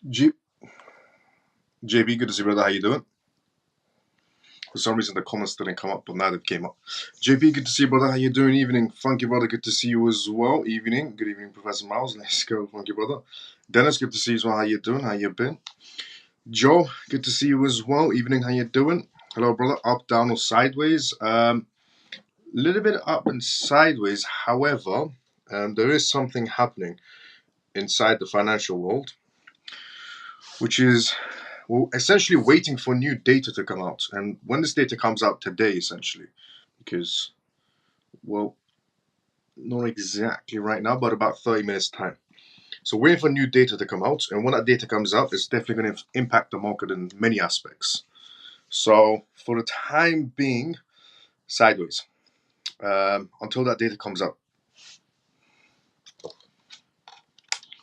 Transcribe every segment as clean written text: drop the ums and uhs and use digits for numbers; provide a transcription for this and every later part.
G JB, good to see you, brother. How you doing? For some reason, the comments didn't come up, but now they came up. JB, good to see you, brother. How you doing? Evening. Funky brother, good to see you as well. Evening. Good evening, Professor Miles. Let's go, funky brother. Dennis, good to see you as well. How you doing? How you been? Joe, good to see you as well. Evening. How you doing? Hello, brother. Up, down, or sideways? Little bit up and sideways. However, there is something happening inside the financial world, which is essentially waiting for new data to come out. And when this data comes out today, essentially, because, well, not exactly right now, but about 30 minutes' time. So waiting for new data to come out. And when that data comes out, it's definitely going to impact the market in many aspects. So for the time being, sideways, until that data comes out.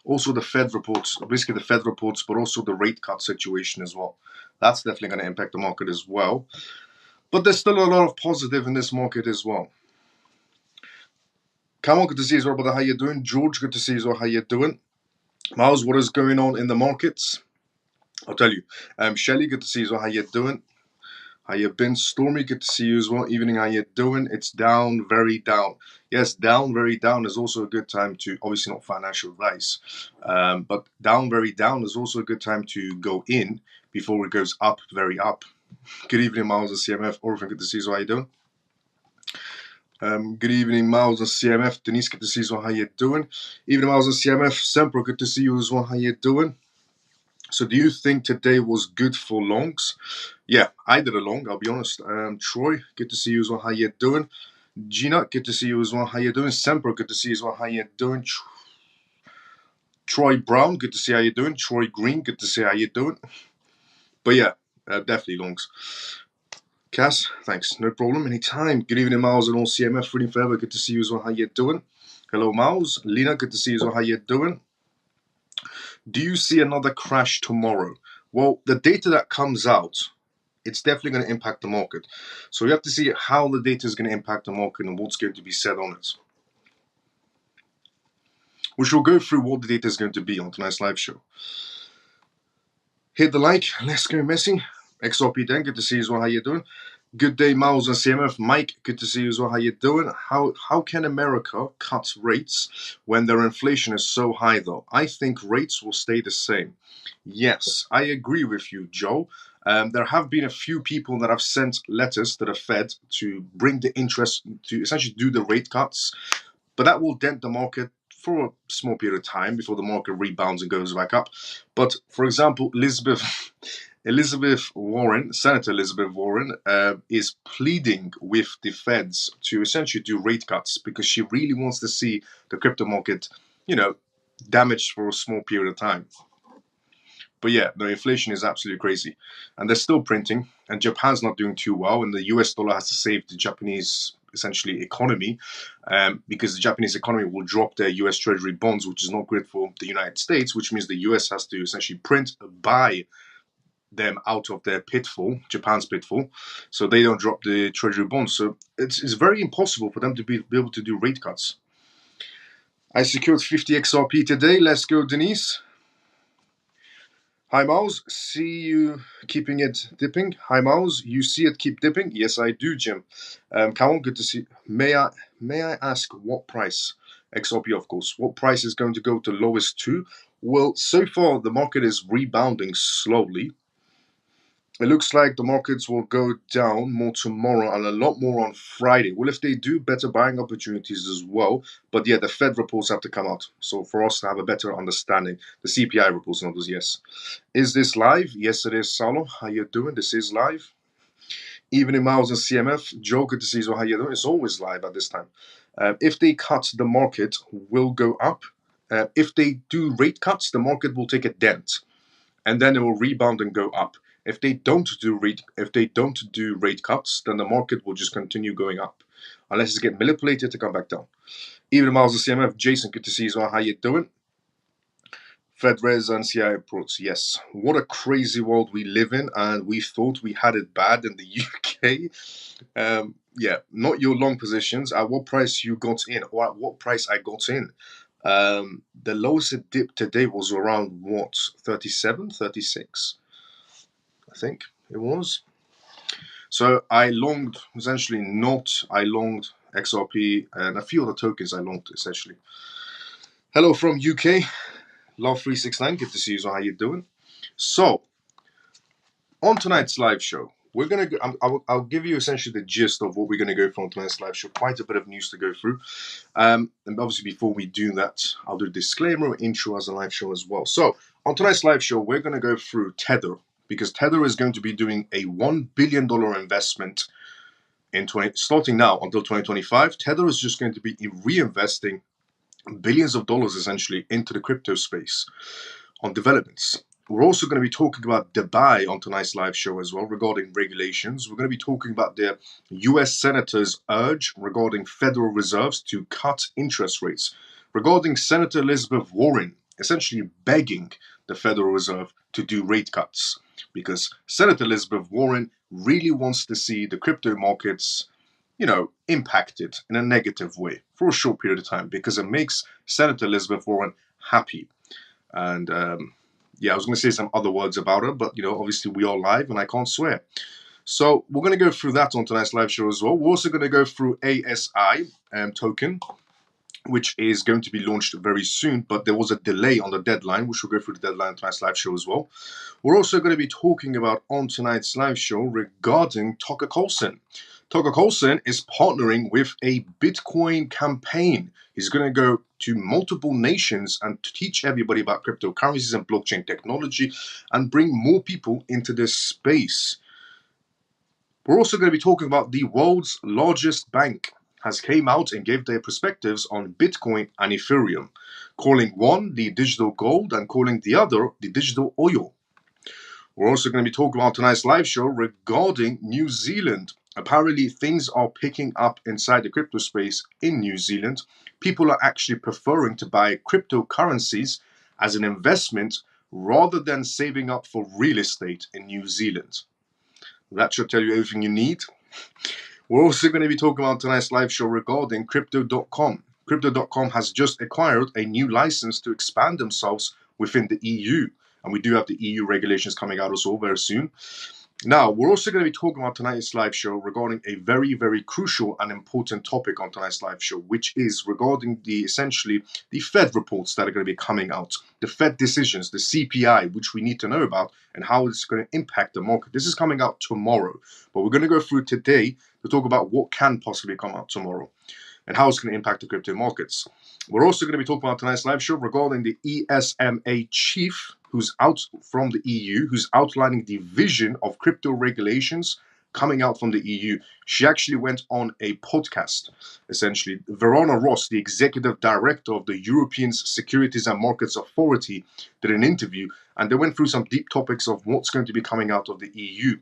Also the Fed reports, basically the Fed reports, but also the rate cut situation as well. That's definitely going to impact the market as well. But there's still a lot of positive in this market as well. Kamal, good to see you as well, brother. How you doing? George, good to see you as well. How you doing? Miles, what is going on in the markets? I'll tell you. Shelly, good to see you as well. How you doing? How you been? Stormy, good to see you as well. Evening, how you doing? It's down, very down. Yes, down, very down is also a good time to, obviously not financial advice, but down, very down is also a good time to go in before it goes up, very up. Good evening, Miles and CMF. Orphan, good to see you as well. How you doing? Good evening, Miles and CMF. Denise, good to see you as well. How you doing? Evening, Miles and CMF. Sempro, good to see you as well. How you doing? So do you think today was good for longs? Yeah, I did a long, I'll be honest. Troy, good to see you as well. How you doing? Gina, good to see you as well. How you doing? Semper, good to see you as well. How you doing? Troy Brown, good to see how you doing. Troy Green, good to see how you doing. But yeah, definitely longs. Cass, thanks. No problem. Anytime. Good evening, Miles and all CMF. Reading forever. Good to see you as well. How you doing? Hello, Miles. Lena, good to see you as well. How you doing? Do you see another crash tomorrow? Well, the data that comes out, it's definitely going to impact the market. So we have to see how the data is going to impact the market and what's going to be said on it. Which will go through what the data is going to be on tonight's live show. Hit the like. Let's go, Messi. XRP Den, good to see you as well. How you doing? Good day, Miles and CMF. Mike, good to see you as well. How you doing? How can America cut rates when their inflation is so high, though? I think rates will stay the same. Yes, I agree with you, Joe. There have been a few people that have sent letters to the Fed to bring the interest, to essentially do the rate cuts, but that will dent the market for a small period of time before the market rebounds and goes back up. But for example, Elizabeth Warren, Senator Elizabeth Warren, is pleading with the Feds to essentially do rate cuts because she really wants to see the crypto market, damaged for a small period of time. But yeah, the inflation is absolutely crazy. And they're still printing, and Japan's not doing too well, and the US dollar has to save the Japanese, essentially, economy, because the Japanese economy will drop their US Treasury bonds, which is not great for the United States, which means the US has to essentially buy them out of their pitfall, Japan's pitfall, so they don't drop the Treasury bonds. So it's very impossible for them to be able to do rate cuts. I secured 50 XRP today. Let's go, Denise. Hi, Miles. See you keeping it dipping. Hi, Miles. You see it keep dipping? Yes, I do, Jim. Come on, good to see. May I ask what price? XRP, of course. What price is going to go to lowest to? Well, so far the market is rebounding slowly. It looks like the markets will go down more tomorrow and a lot more on Friday. Well, if they do, better buying opportunities as well. But yeah, the Fed reports have to come out. So for us to have a better understanding, the CPI reports, not those, yes. Is this live? Yes, it is, Salo. How you doing? This is live. Evening, Miles and CMF. Joe, good to see you. How you doing? It's always live at this time. If they cut, the market will go up. If they do rate cuts, the market will take a dent. And then it will rebound and go up. If they don't do rate cuts, then the market will just continue going up, unless it's get manipulated to come back down. Even Miles of CMF, Jason, good to see you as well. How you doing? Fed Res and CI reports. Yes, what a crazy world we live in, and we thought we had it bad in the UK. Yeah, not your long positions. At what price you got in, or at what price I got in. The lowest it dipped today was around what, 37, 36, I think it was. So I longed, essentially not, I longed XRP and a few other tokens I longed essentially. Hello from UK, Love369, good to see you. So how you doing? So on tonight's live show, we're gonna go, I'll give you essentially the gist of what we're gonna go through on tonight's live show. Quite a bit of news to go through, and obviously before we do that, I'll do a disclaimer intro as a live show as well. So on tonight's live show, we're gonna go through Tether, because Tether is going to be doing a $1 billion investment in starting now until 2025. Tether is just going to be reinvesting billions of dollars essentially into the crypto space on developments. We're also going to be talking about Dubai on tonight's live show as well regarding regulations. We're going to be talking about the US Senator's urge regarding Federal Reserves to cut interest rates, regarding Senator Elizabeth Warren essentially begging the Federal Reserve to do rate cuts, because Senator Elizabeth Warren really wants to see the crypto markets, impacted in a negative way for a short period of time, because it makes Senator Elizabeth Warren happy. And I was going to say some other words about her, but obviously we are live and I can't swear. So we're going to go through that on tonight's live show as well. We're also going to go through ASI token, which is going to be launched very soon, but there was a delay on the deadline, which we'll go through the deadline on tonight's live show as well. We're also going to be talking about on tonight's live show regarding Tucker Carlson. Tucker Carlson is partnering with a Bitcoin campaign. He's going to go to multiple nations and teach everybody about cryptocurrencies and blockchain technology and bring more people into this space. We're also going to be talking about the world's largest bank has came out and gave their perspectives on Bitcoin and Ethereum, calling one the digital gold and calling the other the digital oil. We're also going to be talking about tonight's live show regarding New Zealand. Apparently, things are picking up inside the crypto space in New Zealand. People are actually preferring to buy cryptocurrencies as an investment rather than saving up for real estate in New Zealand. That should tell you everything you need. We're also going to be talking about tonight's live show regarding Crypto.com. Crypto.com has just acquired a new license to expand themselves within the EU. And we do have the EU regulations coming out as well very soon. Now, we're also going to be talking about tonight's live show regarding a very, very crucial and important topic on tonight's live show, which is regarding essentially the Fed reports that are going to be coming out, the Fed decisions, the CPI, which we need to know about and how it's going to impact the market. This is coming out tomorrow, but we're going to go through today to talk about what can possibly come out tomorrow and how it's going to impact the crypto markets. We're also going to be talking about tonight's live show regarding the ESMA chief, who's out from the EU, who's outlining the vision of crypto regulations coming out from the EU. She actually went on a podcast, essentially. Verona Ross, the executive director of the European Securities and Markets Authority, did an interview, and they went through some deep topics of what's going to be coming out of the EU.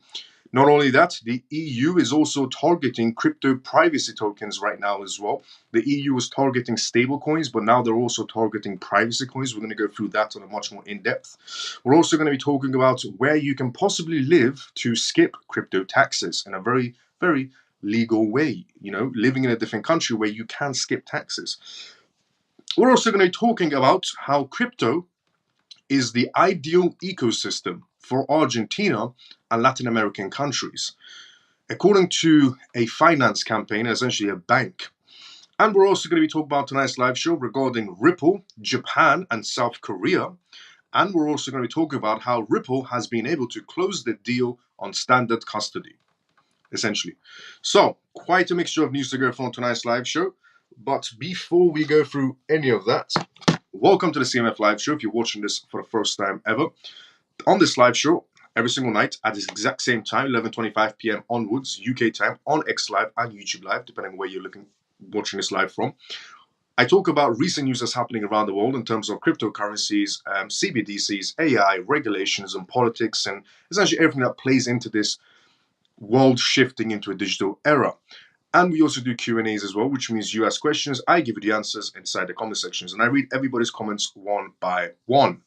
Not only that, the EU is also targeting crypto privacy tokens right now as well. The EU was targeting stable coins, but now they're also targeting privacy coins. We're going to go through that on a much more in-depth. We're also going to be talking about where you can possibly live to skip crypto taxes in a very, very legal way. Living in a different country where you can skip taxes. We're also going to be talking about how crypto is the ideal ecosystem for Argentina and Latin American countries, according to a finance campaign, essentially a bank. And we're also going to be talking about tonight's live show regarding Ripple, Japan, and South Korea. And we're also going to be talking about how Ripple has been able to close the deal on standard custody, essentially. So, quite a mixture of news to go through on tonight's live show. But before we go through any of that, welcome to the CMF live show if you're watching this for the first time ever. On this live show, every single night at this exact same time, 11:25 p.m. onwards, UK time, on X Live and YouTube Live, depending on where you're watching this live from, I talk about recent news that's happening around the world in terms of cryptocurrencies, CBDCs, AI, regulations, and politics, and essentially everything that plays into this world shifting into a digital era. And we also do Q&As as well, which means you ask questions, I give you the answers inside the comment sections, and I read everybody's comments one by one.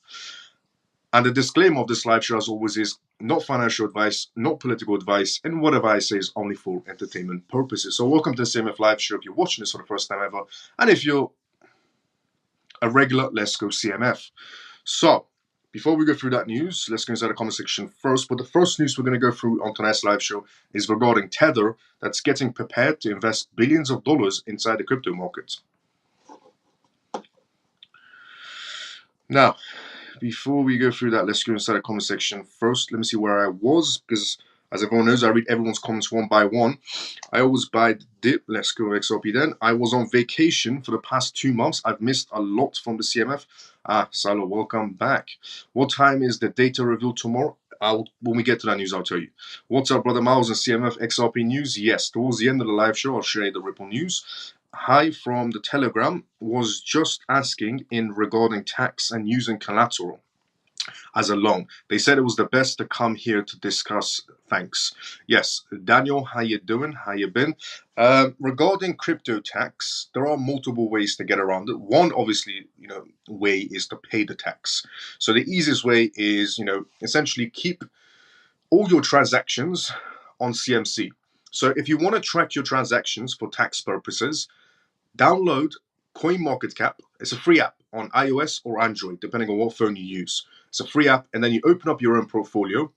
And the disclaimer of this live show, as always, is not financial advice, not political advice, and whatever I say is only for entertainment purposes. So welcome to the CMF live show if you're watching this for the first time ever. And if you're a regular Let's Go CMF. So, before we go through that news, let's go inside the comment section first. But the first news we're going to go through on tonight's live show is regarding Tether, that's getting prepared to invest billions of dollars inside the crypto market. Now, before we go through that, let's go inside the comment section first. Let me see where I was, because as everyone knows, I read everyone's comments one by one. I always buy the dip. Let's go XRP then. I was on vacation for the past 2 months. I've missed a lot from the CMF. Salo, welcome back. What time is the data reveal tomorrow? When we get to that news, I'll tell you. What's up, brother Miles and CMF XRP news? Yes, towards the end of the live show, I'll share you the Ripple news. Hi from the Telegram was just asking in regarding tax and using collateral as a loan. They said it was the best to come here to discuss. Thanks. Yes, Daniel, how you doing? How you been? Regarding crypto tax, there are multiple ways to get around it. One, obviously, way is to pay the tax. So the easiest way is, essentially keep all your transactions on CMC. So if you want to track your transactions for tax purposes, download CoinMarketCap. It's a free app on iOS or Android, depending on what phone you use. It's a free app, and then you open up your own portfolio,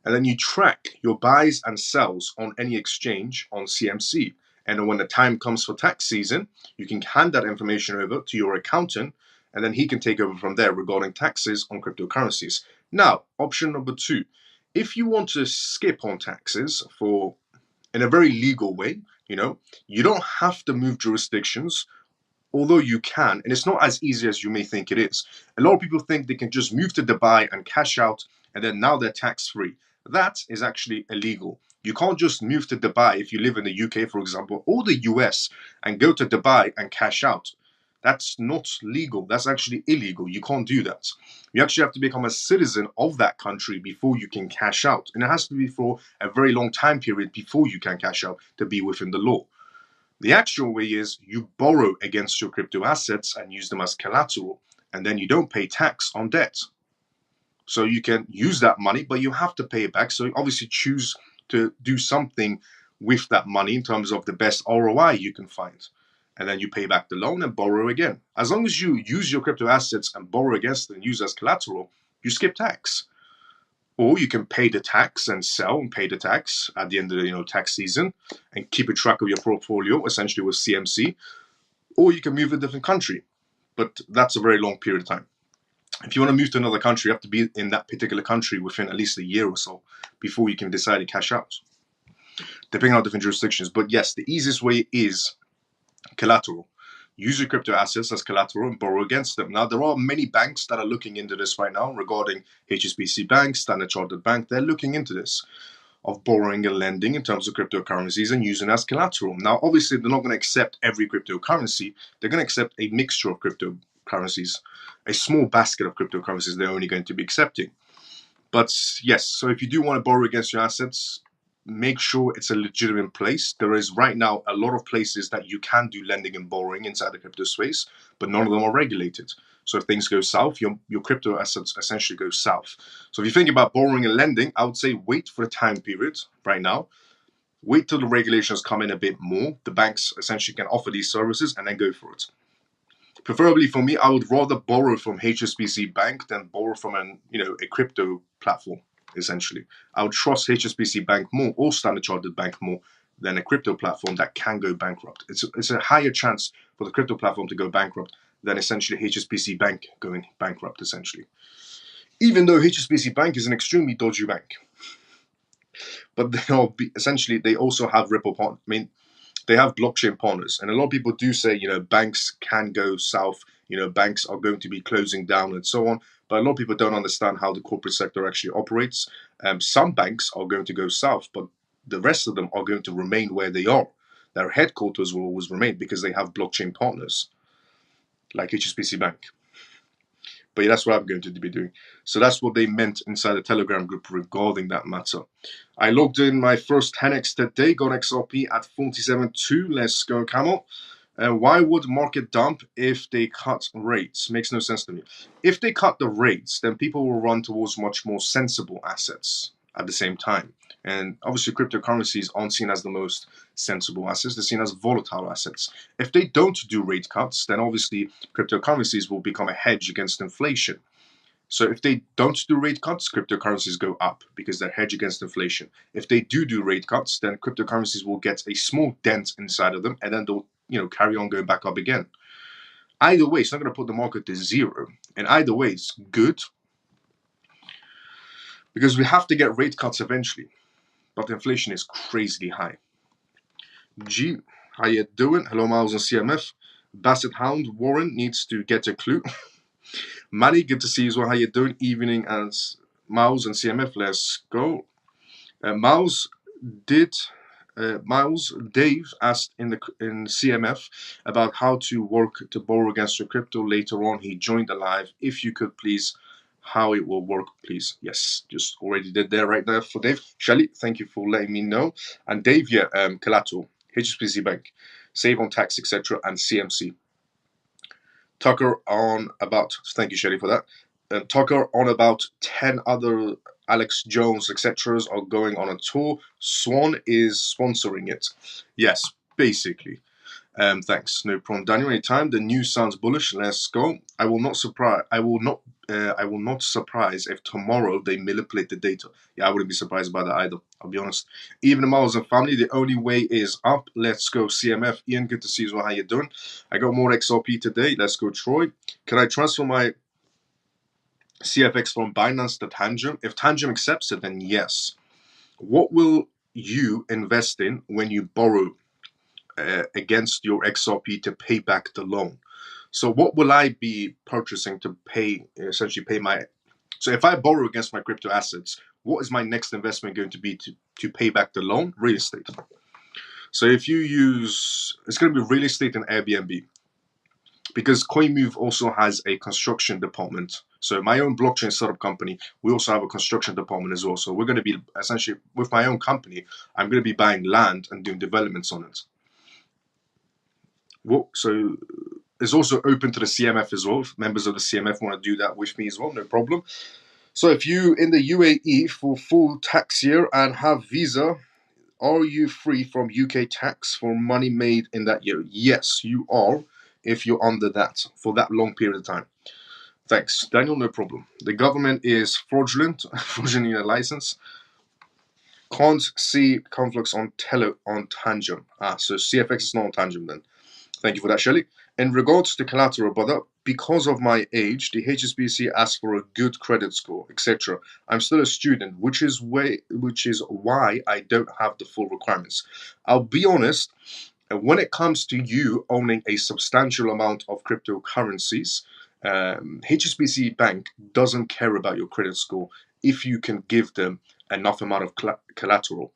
and then you track your buys and sells on any exchange on CMC. And then when the time comes for tax season, you can hand that information over to your accountant, and then he can take over from there regarding taxes on cryptocurrencies. Now, option number 2, if you want to skip on taxes in a very legal way, you don't have to move jurisdictions, although you can, and it's not as easy as you may think it is. A lot of people think they can just move to Dubai and cash out, and then now they're tax-free. That is actually illegal. You can't just move to Dubai if you live in the UK, for example, or the US, and go to Dubai and cash out. That's not legal. That's actually illegal. You can't do that. You actually have to become a citizen of that country before you can cash out. And it has to be for a very long time period before you can cash out to be within the law. The actual way is you borrow against your crypto assets and use them as collateral, and then you don't pay tax on debt. So you can use that money, but you have to pay it back. So you obviously choose to do something with that money in terms of the best ROI you can find. And then you pay back the loan and borrow again. As long as you use your crypto assets and borrow against them and use as collateral, you skip tax. Or you can pay the tax and sell and pay the tax at the end of the tax season and keep a track of your portfolio, essentially with CMC. Or you can move to a different country, but that's a very long period of time. If you want to move to another country, you have to be in that particular country within at least a year or so before you can decide to cash out, depending on different jurisdictions. But yes, the easiest way is collateral. Use your crypto assets as collateral and borrow against them. Now, there are many banks that are looking into this right now regarding HSBC Bank, Standard Chartered Bank. They're looking into this, of borrowing and lending in terms of cryptocurrencies and using as collateral. Now, obviously, they're not going to accept every cryptocurrency. They're going to accept a mixture of cryptocurrencies. A small basket of cryptocurrencies they're only going to be accepting. But yes, so if you do want to borrow against your assets, make sure it's a legitimate place. There is right now a lot of places that you can do lending and borrowing inside the crypto space, but none of them are regulated. So if things go south, your crypto assets essentially go south. So if you think about borrowing and lending, I would say wait for the time period right now. Wait till the regulations come in a bit more. The banks essentially can offer these services and then go for it. Preferably for me, I would rather borrow from HSBC Bank than borrow from a crypto platform. Essentially, I would trust HSBC Bank more or Standard Chartered Bank more than a crypto platform that can go bankrupt. It's a higher chance for the crypto platform to go bankrupt than essentially HSBC Bank going bankrupt, essentially. Even though HSBC Bank is an extremely dodgy bank. But they also have Ripple partners. They have blockchain partners. And a lot of people do say, banks can go south, banks are going to be closing down and so on. But a lot of people don't understand how the corporate sector actually operates. Some banks are going to go south, but the rest of them are going to remain where they are. Their headquarters will always remain because they have blockchain partners, like HSBC Bank. But yeah, that's what I'm going to be doing. So that's what they meant inside the Telegram group regarding that matter. I logged in my first 10x today, got XRP at 47.2. Let's go, Camel. Why would market dump if they cut rates? Makes no sense to me. If they cut the rates, then people will run towards much more sensible assets. at the same time. And obviously, cryptocurrencies aren't seen as the most sensible assets, they're seen as volatile assets. If they don't do rate cuts, then obviously cryptocurrencies will become a hedge against inflation. So if they don't do rate cuts, cryptocurrencies go up because they're hedged against inflation. If they do rate cuts, then cryptocurrencies will get a small dent inside of them, and then they'll carry on going back up again. Either way, it's not going to put the market to zero, and either way, it's good because we have to get rate cuts eventually. But inflation is crazily high. G, how you doing? Hello, Miles and CMF. Basset Hound Warren needs to get a clue. Manny, good to see you as well. How you doing? Evening as Miles and CMF. Let's go. Miles, Dave asked in CMF about how to work to borrow against your crypto. Later on, he joined the live. If you could please, how it will work, please. Yes, just already did there right there for Dave. Shelly, thank you for letting me know. And Dave, yeah, collateral, HSBC Bank, save on tax, etc., and CMC. Tucker on about, thank you, Shelly, for that. Tucker on about 10 other Alex Jones, etc. are going on a tour. Swan is sponsoring it. Yes, basically. Thanks. No problem. Daniel, anytime. The news sounds bullish. Let's go. I will not surprise if tomorrow they manipulate the data. Yeah, I wouldn't be surprised about that either. I'll be honest. Even the Miles and family, the only way is up. Let's go. CMF. Ian, good to see you as well. How you doing? I got more XRP today. Let's go, Troy. Can I transfer my CFX from Binance to Tangent? If Tangent accepts it, then yes. What will you invest in when you borrow against your XRP to pay back the loan? So what will I be purchasing to essentially pay my... So if I borrow against my crypto assets, what is my next investment going to be to pay back the loan? Real estate. So if you use... It's going to be real estate and Airbnb. Because CoinMove also has a construction department. So my own blockchain startup company, we also have a construction department as well. So we're going to be essentially, with my own company, I'm going to be buying land and doing developments on it. So it's also open to the CMF as well. If members of the CMF want to do that with me as well, no problem. So if you in the UAE for full tax year and have visa, are you free from UK tax for money made in that year? Yes, you are, if you're under that for that long period of time. Thanks, Daniel, no problem. The government is fraudulent in a license. Can't see conflicts on Tangent. So CFX is not on Tangent then. Thank you for that, Shelley. In regards to collateral, brother, because of my age, the HSBC asks for a good credit score, etc. I'm still a student, which is why I don't have the full requirements. I'll be honest, when it comes to you owning a substantial amount of cryptocurrencies, HSBC Bank doesn't care about your credit score if you can give them enough amount of collateral.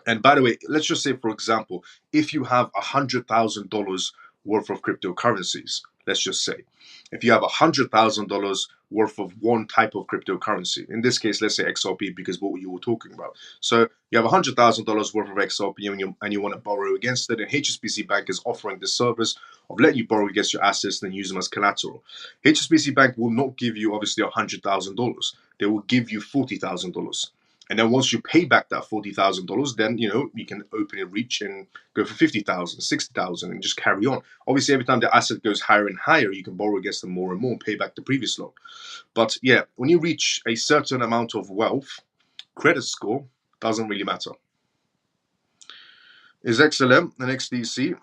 And by the way, let's just say, for example, if you have $100,000 worth of cryptocurrencies, let's just say, if you have $100,000 worth of one type of cryptocurrency, in this case, let's say XRP, because what you were talking about. So you have $100,000 worth of XRP and you want to borrow against it, and HSBC Bank is offering the service of letting you borrow against your assets and use them as collateral. HSBC Bank will not give you, obviously, $100,000. They will give you $40,000. And then once you pay back that $40,000, then you can open a reach and go for $50,000, $60,000, and just carry on. Obviously, every time the asset goes higher and higher, you can borrow against them more and more and pay back the previous loan. But yeah, when you reach a certain amount of wealth, credit score doesn't really matter. Is XLM and XDC?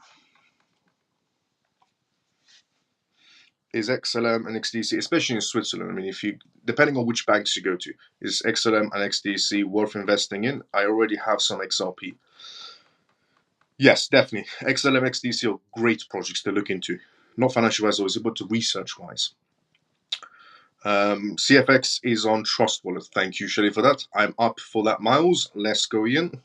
Is XLM and XDC, especially in Switzerland? I mean, depending on which banks you go to, is XLM and XDC worth investing in? I already have some XRP. Yes, definitely. XLM, XDC are great projects to look into. Not financial-wise, obviously, but research-wise. CFX is on Trust Wallet. Thank you, Shelly, for that. I'm up for that, Miles. Let's go, Ian.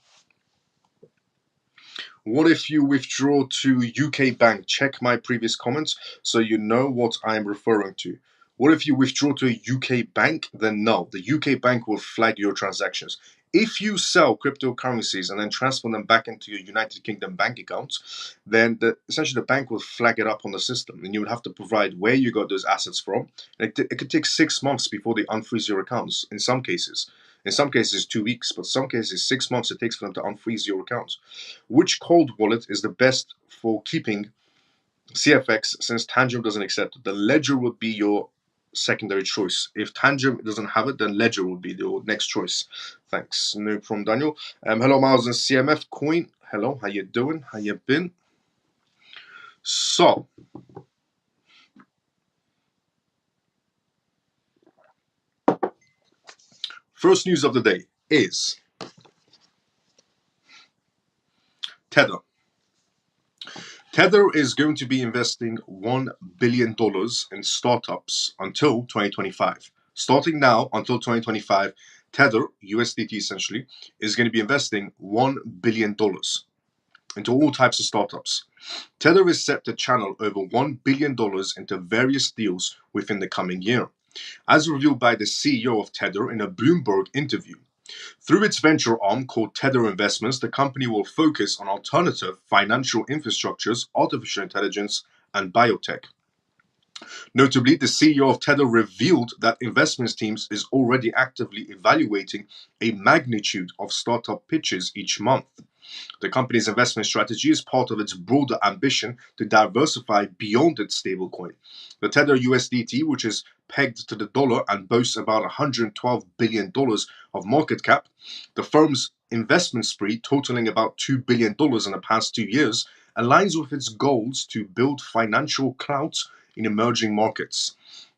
What if you withdraw to UK Bank? Check my previous comments so you know what I'm referring to. What if you withdraw to a UK bank? Then no, the UK bank will flag your transactions. If you sell cryptocurrencies and then transfer them back into your United Kingdom bank account, then essentially the bank will flag it up on the system, and you would have to provide where you got those assets from. It could take 6 months before they unfreeze your accounts in some cases. In some cases, 2 weeks, but some cases, 6 months it takes for them to unfreeze your account. Which cold wallet is the best for keeping CFX since Tangent doesn't accept it? The Ledger would be your secondary choice. If Tangent doesn't have it, then Ledger would be your next choice. Thanks. No problem, Daniel. Hello, Miles and CMF Coin. Hello, how you doing? How you been? So, first news of the day is Tether. Tether is going to be investing $1 billion in startups until 2025. Starting now until 2025, Tether, USDT essentially, is going to be investing $1 billion into all types of startups. Tether is set to channel over $1 billion into various deals within the coming year, as revealed by the CEO of Tether in a Bloomberg interview. Through its venture arm called Tether Investments, the company will focus on alternative financial infrastructures, artificial intelligence, and biotech. Notably, the CEO of Tether revealed that investments teams is already actively evaluating a magnitude of startup pitches each month. The company's investment strategy is part of its broader ambition to diversify beyond its stablecoin. The Tether USDT, which is pegged to the dollar and boasts about $112 billion of market cap, the firm's investment spree, totaling about $2 billion in the past 2 years, aligns with its goals to build financial clout in emerging markets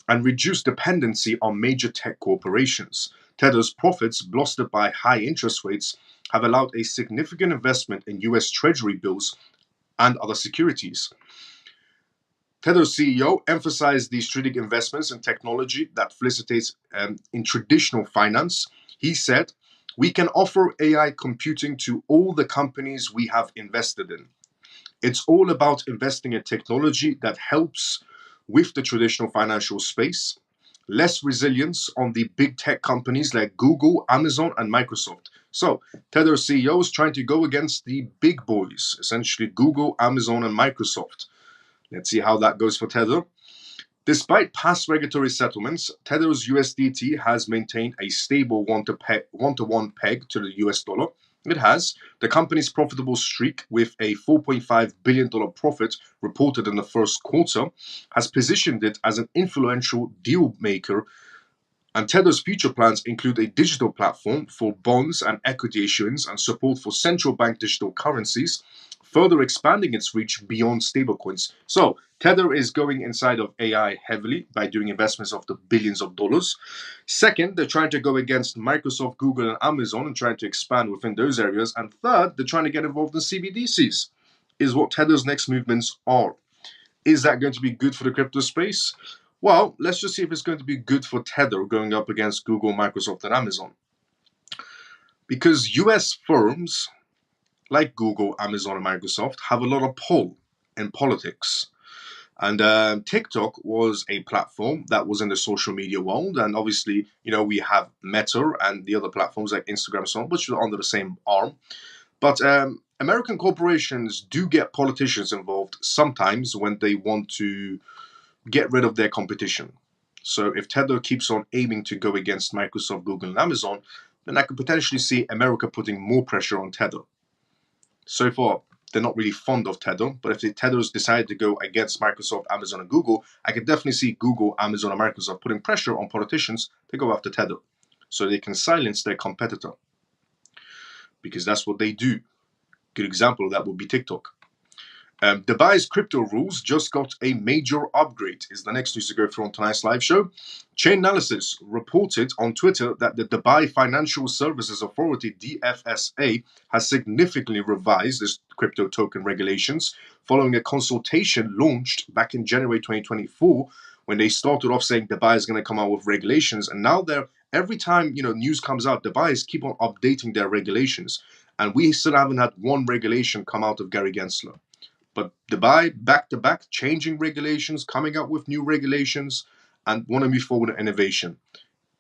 and reduce dependency on major tech corporations. Tether's profits, blustered by high interest rates, have allowed a significant investment in US Treasury bills and other securities. Tether's CEO emphasized the strategic investments in technology that facilitates in traditional finance. He said, "We can offer AI computing to all the companies we have invested in. It's all about investing in technology that helps with the traditional financial space, less resilience on the big tech companies like Google, Amazon, and Microsoft." So, Tether CEO is trying to go against the big boys, essentially Google, Amazon, and Microsoft. Let's see how that goes for Tether. Despite past regulatory settlements, Tether's USDT has maintained a stable one-to-one peg to the US dollar. It has. The company's profitable streak, with a $4.5 billion profit reported in the first quarter, has positioned it as an influential deal maker, and Tether's future plans include a digital platform for bonds and equity issuance and support for central bank digital currencies, further expanding its reach beyond stablecoins. So, Tether is going inside of AI heavily by doing investments of the billions of dollars. Second, they're trying to go against Microsoft, Google, and Amazon and trying to expand within those areas. And third, they're trying to get involved in CBDCs, is what Tether's next movements are. Is that going to be good for the crypto space? Well, let's just see if it's going to be good for Tether going up against Google, Microsoft, and Amazon. Because US firms like Google, Amazon, and Microsoft have a lot of pull in politics. And TikTok was a platform that was in the social media world. And obviously, we have Meta and the other platforms like Instagram and so on, which are under the same arm. But American corporations do get politicians involved sometimes when they want to get rid of their competition. So if Tether keeps on aiming to go against Microsoft, Google, and Amazon, then I could potentially see America putting more pressure on Tether. So far, they're not really fond of Tether, but if the Tethers decide to go against Microsoft, Amazon, and Google, I could definitely see Google, Amazon, and Microsoft putting pressure on politicians to go after Tether so they can silence their competitor. Because that's what they do. Good example of that would be TikTok. Dubai's crypto rules just got a major upgrade, is the next news to go through on tonight's live show. Chainalysis reported on Twitter that the Dubai Financial Services Authority, DFSA, has significantly revised its crypto token regulations following a consultation launched back in January 2024, when they started off saying Dubai is going to come out with regulations, and now every time news comes out, Dubai's keep on updating their regulations, and we still haven't had one regulation come out of Gary Gensler. But Dubai, back-to-back, changing regulations, coming up with new regulations, and want to move forward with innovation.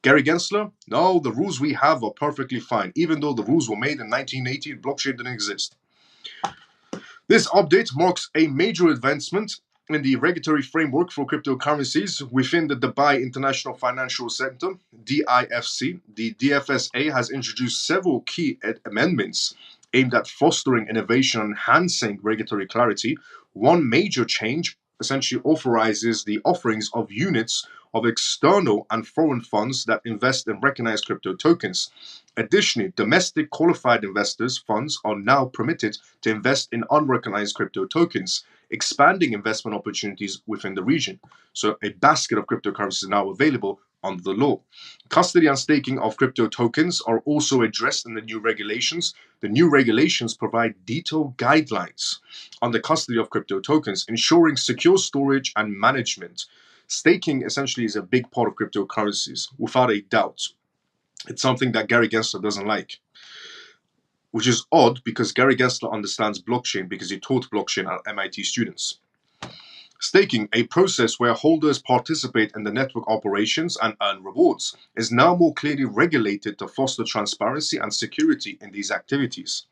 Gary Gensler, no, the rules we have are perfectly fine. Even though the rules were made in 1980, blockchain didn't exist. This update marks a major advancement in the regulatory framework for cryptocurrencies within the Dubai International Financial Center, DIFC, the DFSA has introduced several key amendments aimed at fostering innovation and enhancing regulatory clarity. One major change essentially authorizes the offerings of units of external and foreign funds that invest in recognized crypto tokens. Additionally, domestic qualified investors funds are now permitted to invest in unrecognized crypto tokens, expanding investment opportunities within the region. So a basket of cryptocurrencies is now available under the law. Custody and staking of crypto tokens are also addressed in the new regulations. The new regulations provide detailed guidelines on the custody of crypto tokens, ensuring secure storage and management. Staking essentially is a big part of cryptocurrencies, without a doubt. It's something that Gary Gensler doesn't like, which is odd because Gary Gensler understands blockchain because he taught blockchain at MIT students. Staking, a process where holders participate in the network operations and earn rewards, is now more clearly regulated to foster transparency and security in these activities.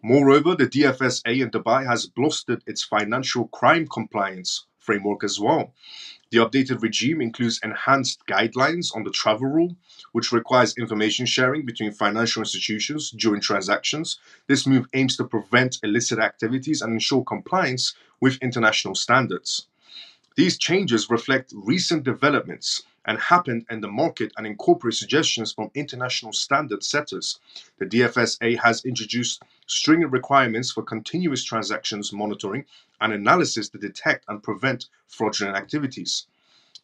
Moreover, the DFSA in Dubai has bolstered its financial crime compliance framework as well. The updated regime includes enhanced guidelines on the travel rule, which requires information sharing between financial institutions during transactions. This move aims to prevent illicit activities and ensure compliance with international standards. These changes reflect recent developments and happened in the market and incorporate suggestions from international standard setters. The DFSA has introduced stringent requirements for continuous transactions monitoring and analysis to detect and prevent fraudulent activities.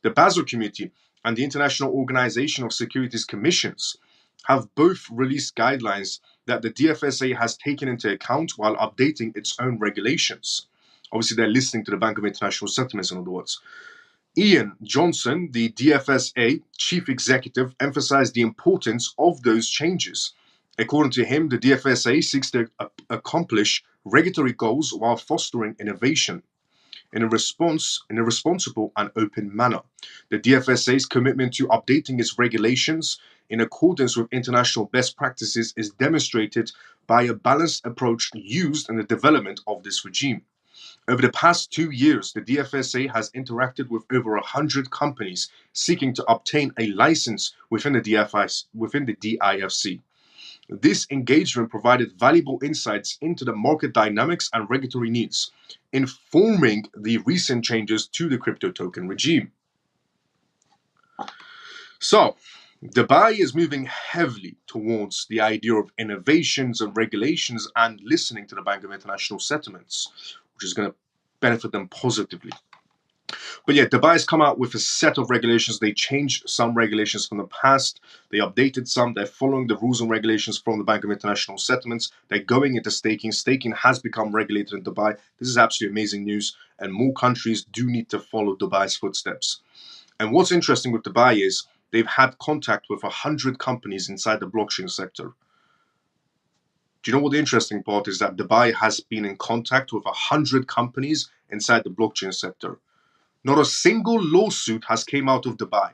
The Basel Committee and the International Organization of Securities Commissions have both released guidelines that the DFSA has taken into account while updating its own regulations. Obviously, they're listening to the Bank of International Settlements, in other words. Ian Johnson, the DFSA chief executive, emphasized the importance of those changes. According to him, the DFSA seeks to accomplish regulatory goals while fostering innovation in a responsible and open manner. The DFSA's commitment to updating its regulations in accordance with international best practices is demonstrated by a balanced approach used in the development of this regime. Over the past 2 years, the DFSA has interacted with over 100 companies seeking to obtain a license within the DIFC. This engagement provided valuable insights into the market dynamics and regulatory needs, informing the recent changes to the crypto token regime. So, Dubai is moving heavily towards the idea of innovations and regulations and listening to the Bank of International Settlements, which is going to benefit them positively. But yeah, Dubai has come out with a set of regulations. They changed some regulations from the past. They updated some. They're following the rules and regulations from the Bank of International Settlements. They're going into staking. Staking has become regulated in Dubai. This is absolutely amazing news. And more countries do need to follow Dubai's footsteps. And what's interesting with Dubai is they've had contact with 100 companies inside the blockchain sector. Do you know what the interesting part is? That Dubai has been in contact with 100 companies inside the blockchain sector. Not a single lawsuit has came out of Dubai.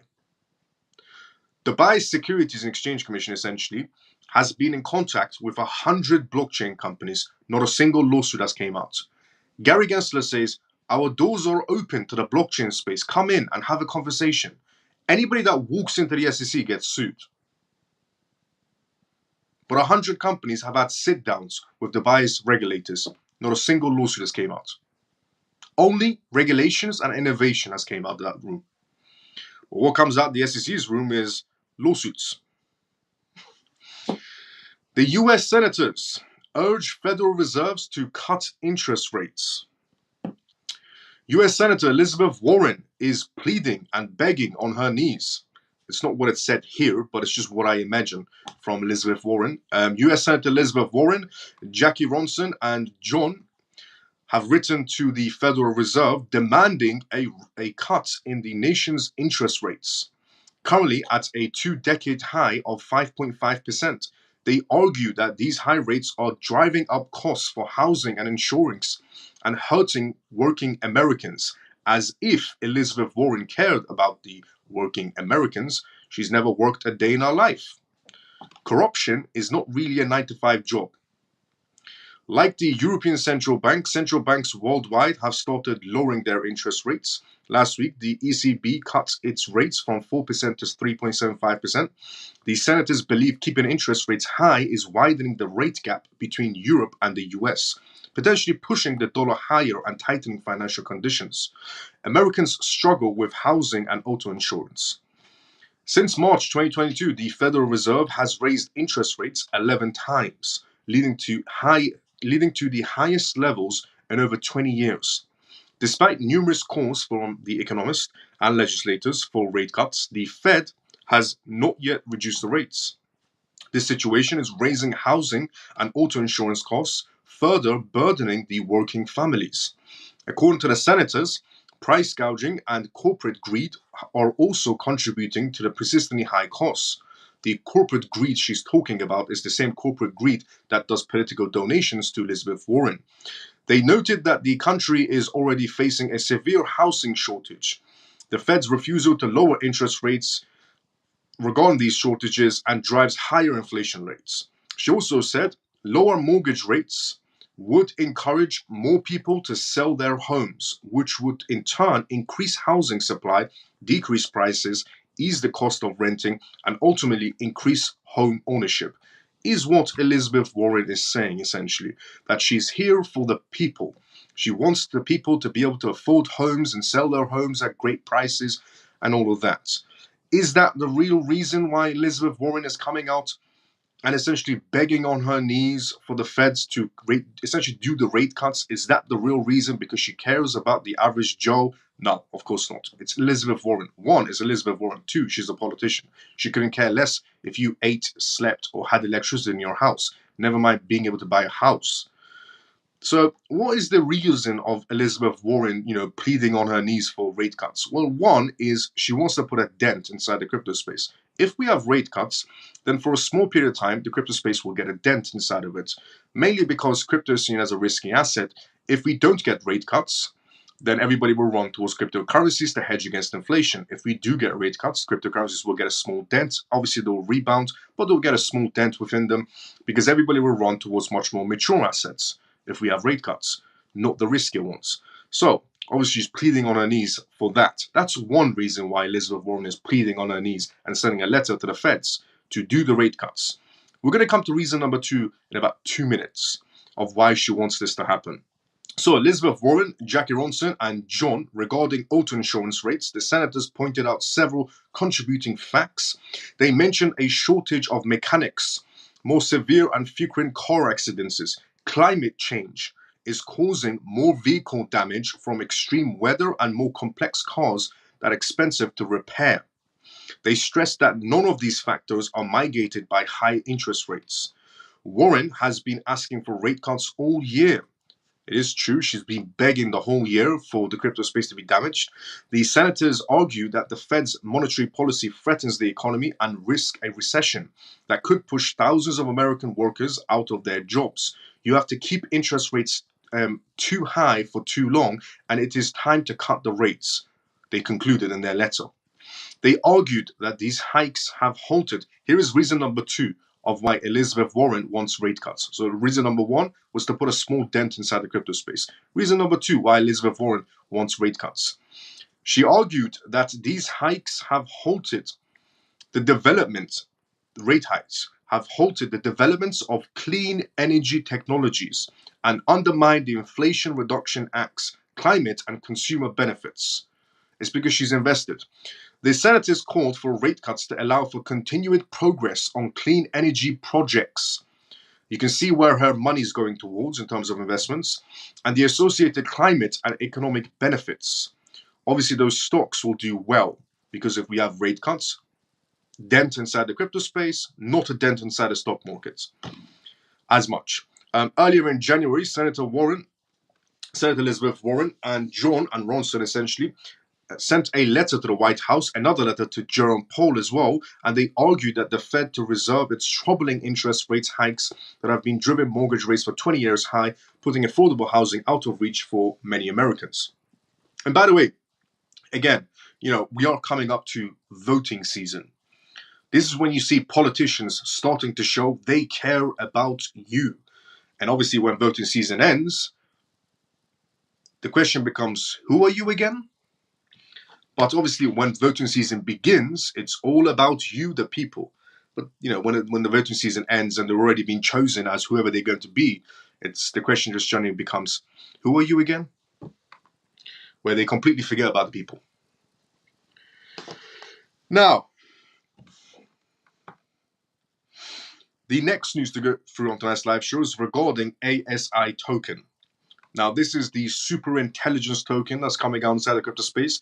Dubai's Securities and Exchange Commission essentially has been in contact with 100 blockchain companies. Not a single lawsuit has came out. Gary Gensler says, our doors are open to the blockchain space. Come in and have a conversation. Anybody that walks into the SEC gets sued. But 100 companies have had sit-downs with Dubai's regulators. Not a single lawsuit has came out. Only regulations and innovation has came out of that room. But what comes out the SEC's room is lawsuits. The US senators urge Federal Reserves to cut interest rates. US Senator Elizabeth Warren is pleading and begging on her knees. It's not what it said here, but it's just what I imagine from Elizabeth Warren. US Senator Elizabeth Warren, Jackie Ronson, and John have written to the Federal Reserve demanding a cut in the nation's interest rates, currently at a 2-decade high of 5.5%. They argue that these high rates are driving up costs for housing and insurance and hurting working Americans, as if Elizabeth Warren cared about the working Americans. She's never worked a day in her life. Corruption is not really a 9-to-5 job. Like the European Central Bank, central banks worldwide have started lowering their interest rates. Last week, the ECB cut its rates from 4% to 3.75%. The senators believe keeping interest rates high is widening the rate gap between Europe and the US, potentially pushing the dollar higher and tightening financial conditions. Americans struggle with housing and auto insurance. Since March 2022, the Federal Reserve has raised interest rates 11 times, leading to the highest levels in over 20 years. Despite numerous calls from the economists and legislators for rate cuts, the Fed has not yet reduced the rates. This situation is raising housing and auto insurance costs, further burdening the working families. According to the senators, price gouging and corporate greed are also contributing to the persistently high costs. The corporate greed she's talking about is the same corporate greed that does political donations to Elizabeth Warren. They noted that the country is already facing a severe housing shortage. The Fed's refusal to lower interest rates regarding these shortages and drives higher inflation rates. She also said lower mortgage rates would encourage more people to sell their homes, which would in turn increase housing supply, decrease prices, ease the cost of renting, and ultimately increase home ownership. Is what Elizabeth Warren is saying essentially, that she's here for the people. She wants the people to be able to afford homes and sell their homes at great prices and all of that. Is that the real reason why Elizabeth Warren is coming out and essentially begging on her knees for the Feds to essentially do the rate cuts? Is that the real reason? Because she cares about the average Joe? No, of course not. It's Elizabeth Warren. One, is Elizabeth Warren. Two, she's a politician. She couldn't care less if you ate, slept, or had electricity in your house. Never mind being able to buy a house. So, what is the reason of Elizabeth Warren, pleading on her knees for rate cuts? Well, one is she wants to put a dent inside the crypto space. If we have rate cuts, then for a small period of time, the crypto space will get a dent inside of it, mainly because crypto is seen as a risky asset. If we don't get rate cuts, then everybody will run towards cryptocurrencies to hedge against inflation. If we do get rate cuts, cryptocurrencies will get a small dent. Obviously, they'll rebound, but they'll get a small dent within them because everybody will run towards much more mature assets if we have rate cuts, not the riskier ones. So, obviously, she's pleading on her knees for that. That's one reason why Elizabeth Warren is pleading on her knees and sending a letter to the Feds to do the rate cuts. We're going to come to reason number two in about 2 minutes of why she wants this to happen. So, Elizabeth Warren, Jackie Ronson, and John, regarding auto insurance rates, the senators pointed out several contributing facts. They mentioned a shortage of mechanics, more severe and frequent car accidents. Climate change is causing more vehicle damage from extreme weather and more complex cars that are expensive to repair. They stressed that none of these factors are mitigated by high interest rates. Warren has been asking for rate cuts all year. It is true, she's been begging the whole year for the crypto space to be damaged. The senators argue that the Fed's monetary policy threatens the economy and risks a recession that could push thousands of American workers out of their jobs. You have to keep interest rates too high for too long, and it is time to cut the rates, they concluded in their letter. They argued that these hikes have halted. Here is reason number two of why Elizabeth Warren wants rate cuts. So reason number one was to put a small dent inside the crypto space. Reason number two why Elizabeth Warren wants rate cuts. She argued that these hikes have halted the development, rate hikes have halted the developments of clean energy technologies and undermined the Inflation Reduction Act's climate and consumer benefits. It's because she's invested. The senators called for rate cuts to allow for continued progress on clean energy projects. You can see where her money is going towards in terms of investments and the associated climate and economic benefits. Obviously, those stocks will do well because if we have rate cuts, dent inside the crypto space, not a dent inside the stock markets as much. Earlier in January, Senator Elizabeth Warren, and John and Ronson essentially sent a letter to the White House, another letter to Jerome Powell as well, and they argued that the Fed to reserve its troubling interest rates hikes that have been driven mortgage rates for 20 years high, putting affordable housing out of reach for many Americans. And by the way, again, we are coming up to voting season. This is when you see politicians starting to show they care about you. And obviously, when voting season ends, the question becomes, who are you again? But obviously, when voting season begins, it's all about you, the people. But when the voting season ends and they're already being chosen as whoever they're going to be, it's the question just generally becomes, who are you again? Where they completely forget about the people. Now, the next news to go through on tonight's live show is regarding ASI token. Now, this is the super intelligence token that's coming out inside the crypto space,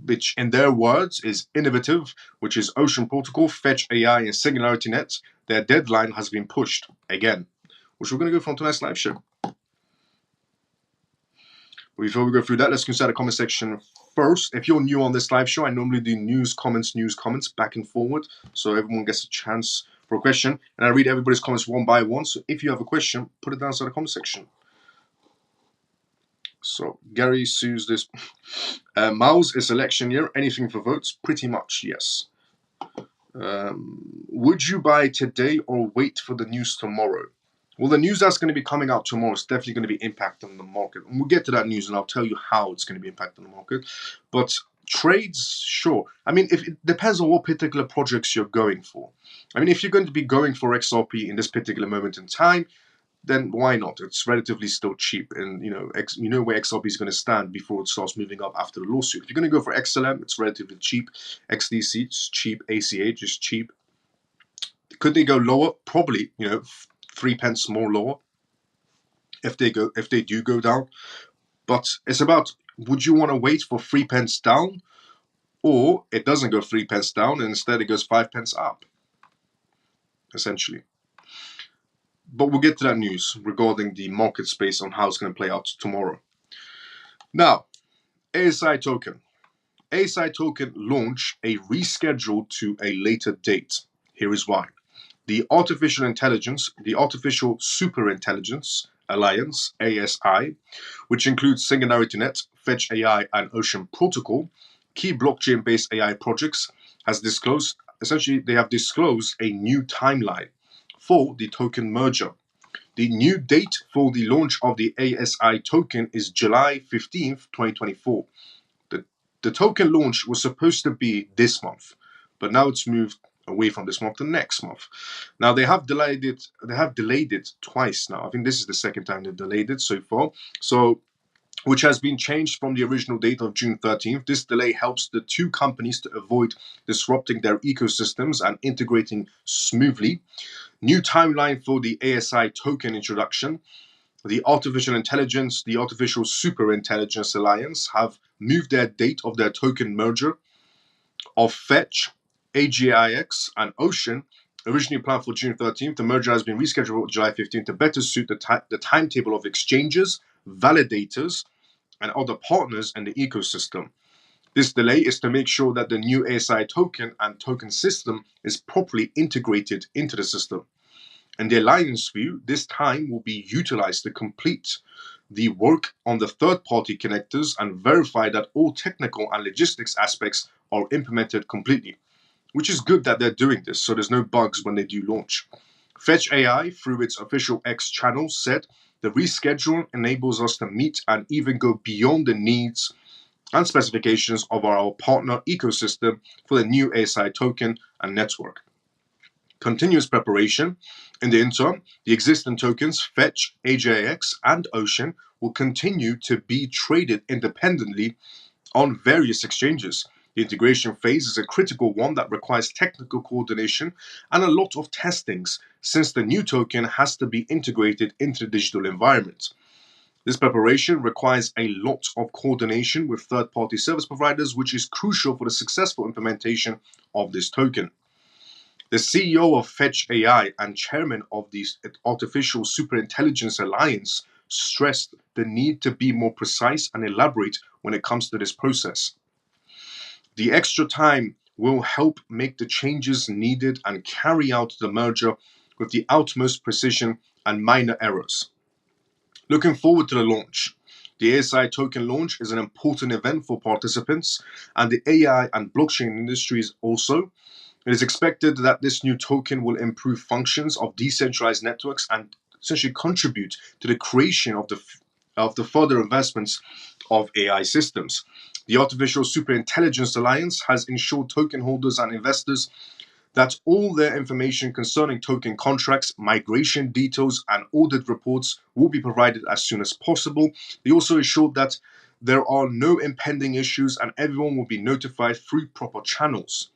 which in their words is innovative, which is Ocean Protocol, Fetch AI, and Singularity Net. Their deadline has been pushed again, which we're going to go from tonight's live show. Before we go through that, let's go inside the comment section first. If you're new on this live show, I normally do news, comments, back and forward, so everyone gets a chance for a question, and I read everybody's comments one by one. So if you have a question, put it down inside the comment section. So Gary sues this. Mao's is election year. Anything for votes? Pretty much, yes. Would you buy today or wait for the news tomorrow? Well, the news that's going to be coming out tomorrow is definitely going to be impacting the market. And we'll get to that news and I'll tell you how it's going to be impacting the market. But trades, sure. I mean, if it depends on what particular projects you're going for. I mean, if you're going to be going for XRP in this particular moment in time, then why not? It's relatively still cheap, and you know where XRP is going to stand before it starts moving up after the lawsuit. If you're going to go for XLM, it's relatively cheap. XDC, it's cheap. ACH is cheap. Could they go lower? Probably. 3 pence more lower if they do go down. But it's about, would you want to wait for 3 pence down, or it doesn't go 3 pence down and instead it goes 5 pence up, essentially. But we'll get to that news regarding the market space on how it's going to play out tomorrow. Now, ASI token. ASI token launch a reschedule to a later date. Here is why. The Artificial Superintelligence Alliance, ASI, which includes Singularity Net, Fetch AI, and Ocean Protocol, key blockchain-based AI projects, they have disclosed a new timeline for the token merger. The new date for the launch of the ASI token is July 15th, 2024. The token launch was supposed to be this month, but now it's moved away from this month to next month. Now they have delayed it twice now. I think this is the second time they've delayed it so far. So, which has been changed from the original date of June 13th. This delay helps the two companies to avoid disrupting their ecosystems and integrating smoothly. New timeline for the ASI token introduction. The Artificial Superintelligence Alliance have moved their date of their token merger of Fetch, AGIX, and Ocean, originally planned for June 13th. The merger has been rescheduled for July 15th to better suit the timetable of exchanges, validators, and other partners in the ecosystem. This delay is to make sure that the new ASI token and token system is properly integrated into the system. In the Alliance view, this time will be utilized to complete the work on the third-party connectors and verify that all technical and logistics aspects are implemented completely, which is good that they're doing this, so there's no bugs when they do launch. Fetch AI, through its official X channel, said the reschedule enables us to meet and even go beyond the needs and specifications of our partner ecosystem for the new ASI token and network. Continuous preparation. In the interim, the existing tokens, Fetch, AJAX, and Ocean, will continue to be traded independently on various exchanges. The integration phase is a critical one that requires technical coordination and a lot of testings, since the new token has to be integrated into the digital environment. This preparation requires a lot of coordination with third-party service providers, which is crucial for the successful implementation of this token. The CEO of Fetch AI and chairman of the Artificial Superintelligence Alliance stressed the need to be more precise and elaborate when it comes to this process. The extra time will help make the changes needed and carry out the merger with the utmost precision and minor errors. Looking forward to the launch. The ASI token launch is an important event for participants and the AI and blockchain industries also. It is expected that this new token will improve functions of decentralized networks and essentially contribute to the creation of the further investments of AI systems. The Artificial Superintelligence Alliance has ensured token holders and investors that all their information concerning token contracts, migration details, and audit reports will be provided as soon as possible. They also assured that there are no impending issues and everyone will be notified through proper channels.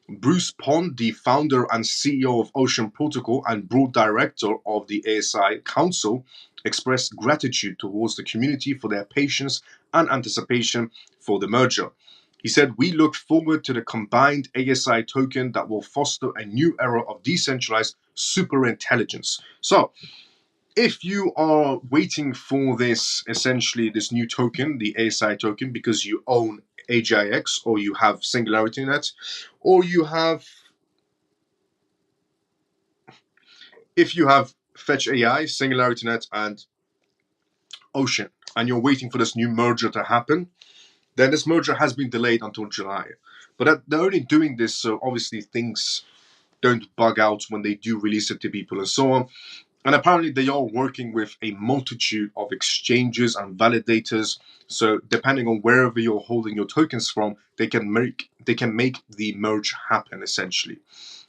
Bruce Pond, the founder and CEO of Ocean Protocol and board director of the ASI Council, expressed gratitude towards the community for their patience and anticipation for the merger. He said, "We look forward to the combined ASI token that will foster a new era of decentralized superintelligence." So, if you are waiting for this, essentially this new token, the ASI token, because you own AGIX or you have Singularity Net, or if you have Fetch AI, Singularity Net, and Ocean, and you're waiting for this new merger to happen, then this merger has been delayed until July. But they're only doing this so obviously things don't bug out when they do release it to people and so on. And apparently they are working with a multitude of exchanges and validators. So depending on wherever you're holding your tokens from, they can make the merge happen essentially.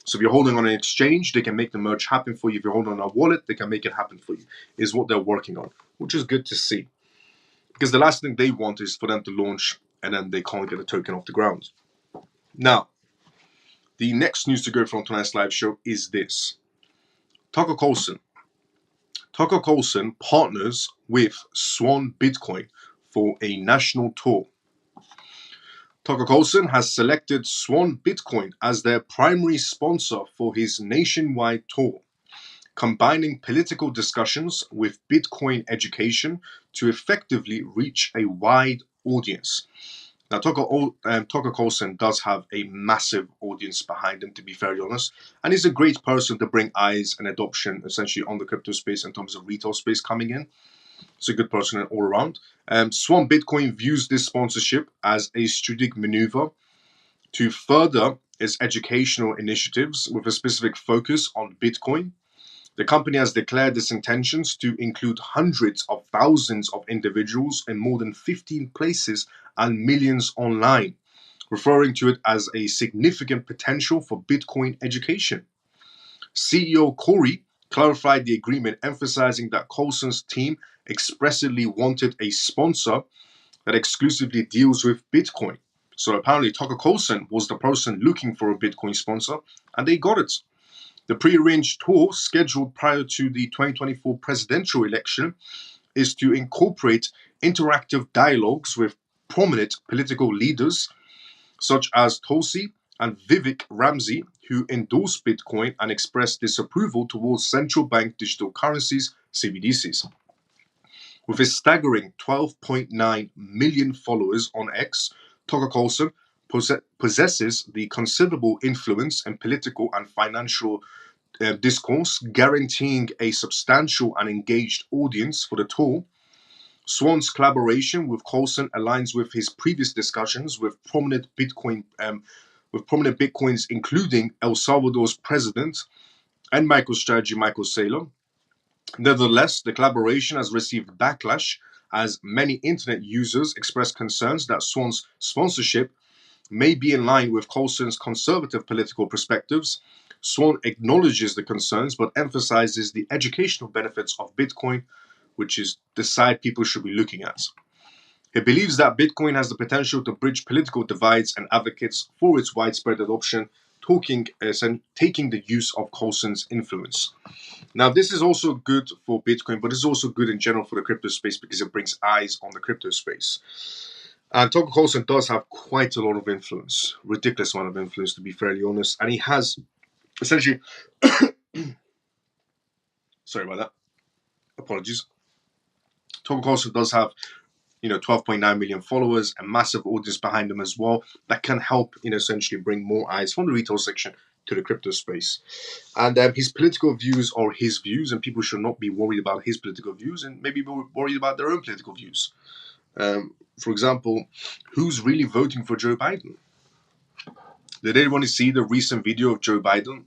So if you're holding on an exchange, they can make the merge happen for you. If you're holding on a wallet, they can make it happen for you, is what they're working on, which is good to see. Because the last thing they want is for them to launch and then they can't get a token off the ground. Now, the next news to go from tonight's live show is this. Tucker Carlson partners with Swan Bitcoin for a national tour. Tucker Carlson has selected Swan Bitcoin as their primary sponsor for his nationwide tour, combining political discussions with Bitcoin education to effectively reach a wide audience. Now, Tucker Carlson does have a massive audience behind him, to be very honest, and he's a great person to bring eyes and adoption essentially on the crypto space in terms of retail space coming in. It's a good person all around. Swan Bitcoin views this sponsorship as a strategic maneuver to further its educational initiatives with a specific focus on Bitcoin. The company has declared its intentions to include hundreds of thousands of individuals in more than 15 places and millions online, referring to it as a significant potential for Bitcoin education. CEO Corey clarified the agreement, emphasizing that Carlson's team expressly wanted a sponsor that exclusively deals with Bitcoin. So apparently Tucker Carlson was the person looking for a Bitcoin sponsor, and they got it. The pre-arranged tour, scheduled prior to the 2024 presidential election, is to incorporate interactive dialogues with prominent political leaders such as Tulsi and Vivek Ramsey, who endorsed Bitcoin and expressed disapproval towards central bank digital currencies, CBDCs. With his staggering 12.9 million followers on X, Tucker Carlson possesses the considerable influence in political and financial discourse, guaranteeing a substantial and engaged audience for the tour. Swan's collaboration with Carlson aligns with his previous discussions with prominent Bitcoins, including El Salvador's president and MicroStrategy Michael Saylor. Nevertheless, the collaboration has received backlash as many internet users express concerns that Swan's sponsorship may be in line with Carlson's conservative political perspectives. Swan acknowledges the concerns but emphasizes the educational benefits of Bitcoin, which is the side people should be looking at. He believes that Bitcoin has the potential to bridge political divides and advocates for its widespread adoption, taking the use of Carlson's influence. Now, this is also good for Bitcoin, but it's also good in general for the crypto space because it brings eyes on the crypto space. And Tucker Carlson does have quite a lot of influence, ridiculous amount of influence, to be fairly honest. And he has essentially, sorry about that, apologies. Tucker Carlson does have 12.9 million followers, a massive audience behind him as well that can help, essentially bring more eyes from the retail section to the crypto space. And his political views are his views, and people should not be worried about his political views and maybe be worried about their own political views. For example, who's really voting for Joe Biden? Did anyone see the recent video of Joe Biden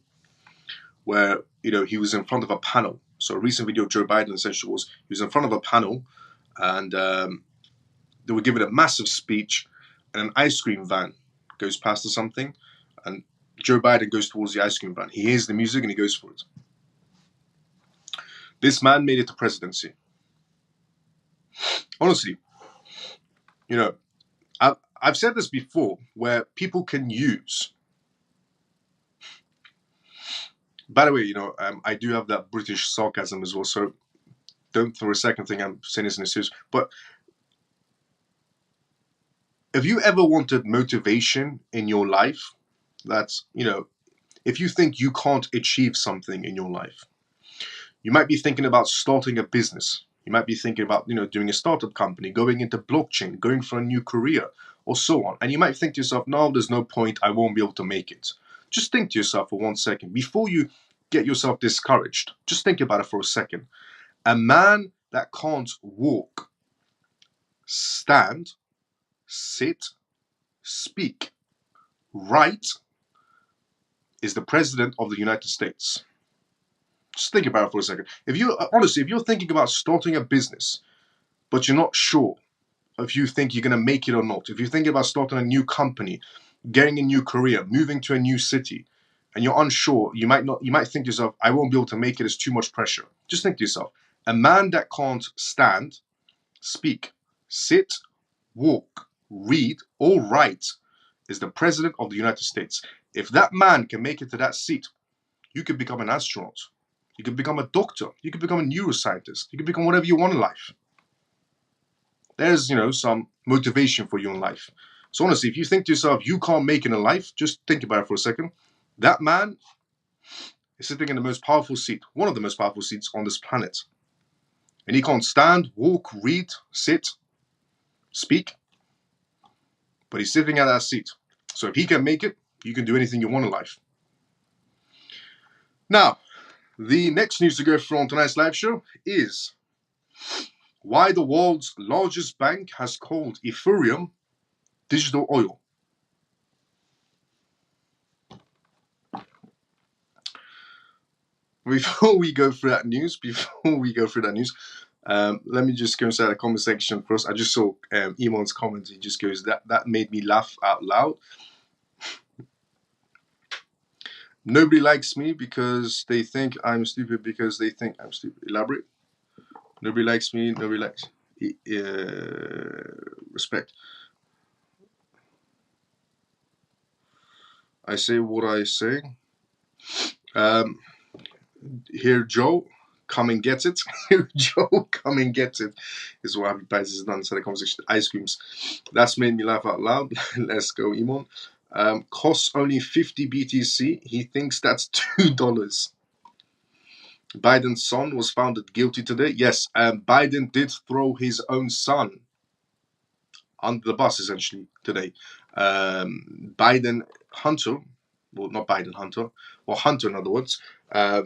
where, he was in front of a panel So a recent video of Joe Biden essentially was he was in front of a panel, and they were giving a massive speech, and an ice cream van goes past or something, and Joe Biden goes towards the ice cream van. He hears the music and he goes for it. This man made it to presidency. Honestly, you know, I've said this before, where people can use. By the way, I do have that British sarcasm as well, so don't for a second think I'm saying this in a serious. But if you ever wanted motivation in your life, that's, if you think you can't achieve something in your life, you might be thinking about starting a business. You might be thinking about, doing a startup company, going into blockchain, going for a new career, or so on. And you might think to yourself, no, there's no point. I won't be able to make it. Just think to yourself for 1 second. Before you get yourself discouraged, just think about it for a second. A man that can't walk, stand, sit, speak, write is the president of the United States. Just think about it for a second. If you're thinking about starting a business, but you're not sure if you think you're going to make it or not, if you're thinking about starting a new company, getting a new career, moving to a new city, and you're unsure, you might think to yourself, I won't be able to make it, it's too much pressure. Just think to yourself, a man that can't stand, speak, sit, walk, read, or write is the president of the United States. If that man can make it to that seat, you could become an astronaut. You could become a doctor. You could become a neuroscientist. You could become whatever you want in life. There's, some motivation for you in life. So honestly, if you think to yourself, you can't make it in life, just think about it for a second. That man is sitting in the most powerful seat, one of the most powerful seats on this planet. And he can't stand, walk, read, sit, speak. But he's sitting at that seat. So if he can make it, you can do anything you want in life. Now, the next news to go through on tonight's live show is why the world's largest bank has called Ethereum digital oil. Before we go through that news, let me just go inside the comment section first. I just saw Emon's comment. He just goes, that made me laugh out loud. Nobody likes me because they think I'm stupid because they think I'm stupid. Elaborate. Nobody likes me. Nobody likes respect. I say what I say. Here, Joe, come and get it. Joe, come and get it. Is what Happy Pies has done. So the conversation, ice creams. That's made me laugh out loud. Let's go, Emon. Costs only 50 BTC. He thinks that's $2. Biden's son was found guilty today. Yes, Biden did throw his own son under the bus essentially today. Biden Hunter, well, not Biden Hunter, or Hunter in other words, has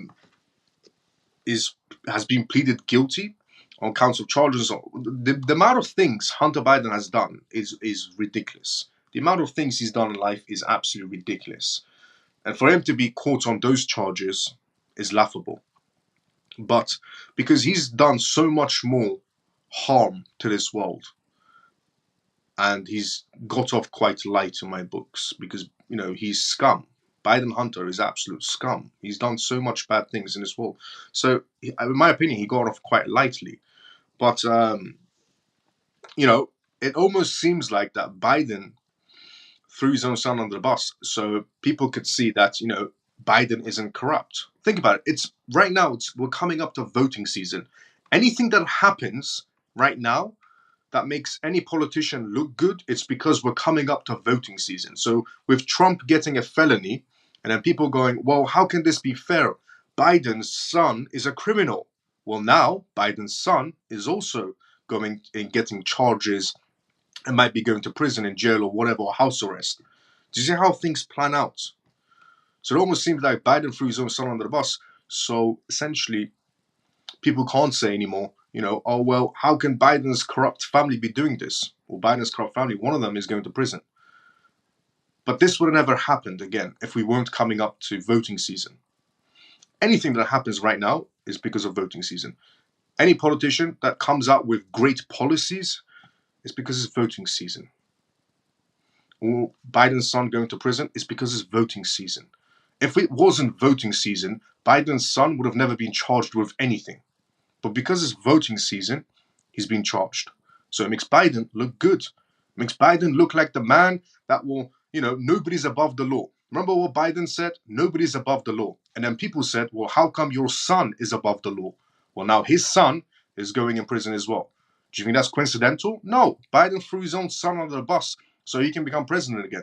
been pleaded guilty on counts of charges. The amount of things Hunter Biden has done is ridiculous. The amount of things he's done in life is absolutely ridiculous. And for him to be caught on those charges is laughable. But because he's done so much more harm to this world, and he's got off quite light in my books because, he's scum. Biden Hunter is absolute scum. He's done so much bad things in this world. So, in my opinion, he got off quite lightly. But, it almost seems like that Biden threw his own son under the bus so people could see that, Biden isn't corrupt. Think about it. We're coming up to voting season. Anything that happens right now that makes any politician look good, it's because we're coming up to voting season. So with Trump getting a felony, and then people going, well, how can this be fair? Biden's son is a criminal. Well, now Biden's son is also going and getting charges and might be going to prison and jail or whatever, or house arrest. Do you see how things plan out? So it almost seems like Biden threw his own son under the bus. So essentially, people can't say anymore, oh, well, how can Biden's corrupt family be doing this? Well, Biden's corrupt family, one of them is going to prison. But this would have never happened again if we weren't coming up to voting season. Anything that happens right now is because of voting season. Any politician that comes out with great policies is because it's voting season. Or Biden's son going to prison is because it's voting season. If it wasn't voting season, Biden's son would have never been charged with anything. But because it's voting season, he's been charged. So it makes Biden look good. It makes Biden look like the man that will, nobody's above the law. Remember what Biden said? Nobody's above the law. And then people said, well, how come your son is above the law? Well, now his son is going in prison as well. Do you think that's coincidental? No. Biden threw his own son under the bus so he can become president again.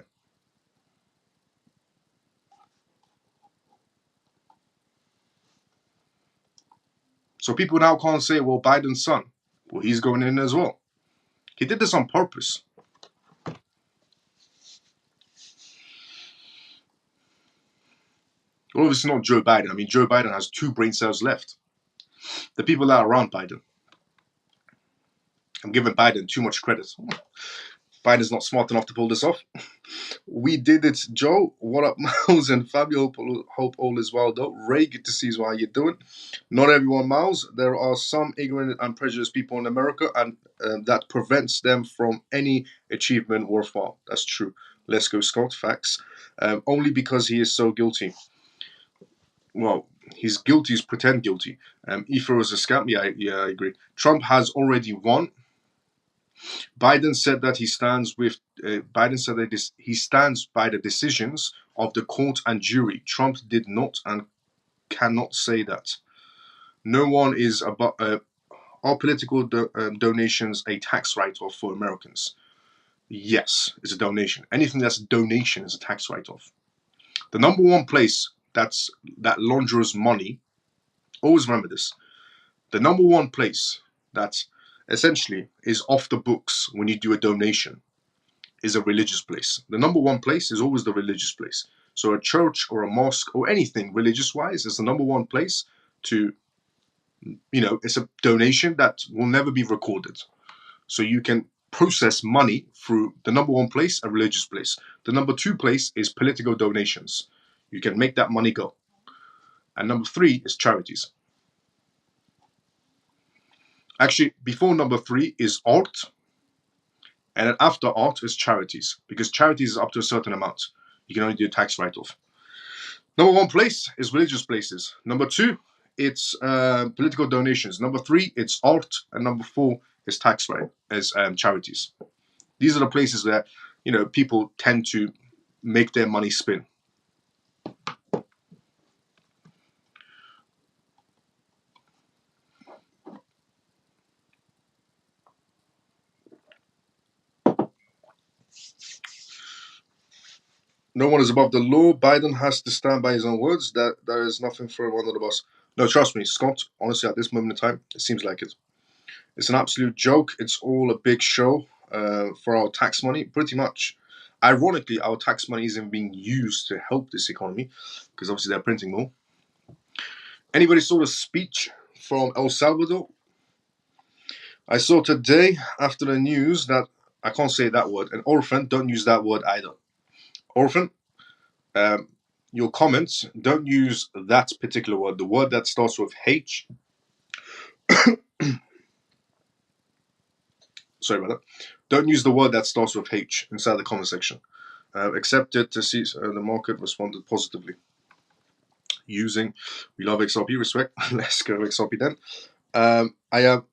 So people now can't say, well, Biden's son, well, he's going in as well. He did this on purpose. Well, obviously not Joe Biden. I mean, Joe Biden has 2 brain cells left. The people that are around Biden. I'm giving Biden too much credit. Biden's not smart enough to pull this off. We did it, Joe. What up, Miles and Fabio? Hope all is well, though. Ray, good to see you. How you doing? Not everyone, Miles. There are some ignorant and prejudiced people in America, and that prevents them from any achievement worthwhile. That's true. Let's go, Scott. Facts. Only because he is so guilty. Well, he's guilty is pretend guilty. Ether is a scam. Yeah, I agree. Trump has already won. Biden said that he stands with. Biden said that he stands by the decisions of the court and jury. Trump did not and cannot say that. No one is about. Are political donations a tax write-off for Americans? Yes, it's a donation. Anything that's a donation is a tax write-off. The number one place that launders money. Always remember this. The number one place that essentially is off the books when you do a donation is a religious place. The number one place is always the religious place. So a church or a mosque or anything religious-wise is the number one place to, it's a donation that will never be recorded. So you can process money through the number one place, a religious place. The number 2 place is political donations. You can make that money go. And number 3 is charities. Actually, before number 3 is art, and then after art is charities, because charities is up to a certain amount. You can only do a tax write-off. Number 1 place is religious places. Number 2, it's political donations. Number 3, it's art, and number 4 is tax write as charities. These are the places that people tend to make their money spin. No one is above the law. Biden has to stand by his own words. That there is nothing for everyone under the bus. No, trust me, Scott. Honestly, at this moment in time, it seems like it. It's an absolute joke. It's all a big show for our tax money, pretty much. Ironically, our tax money isn't being used to help this economy because obviously they're printing more. Anybody saw the speech from El Salvador? I saw today after the news that I can't say that word. An orphan, don't use that word either. Orphan, your comments, don't use that particular word. The word that starts with H. Sorry about that. Don't use the word that starts with H inside the comment section. Accepted to see the market responded positively. We love XRP, respect. Let's go XRP then. I am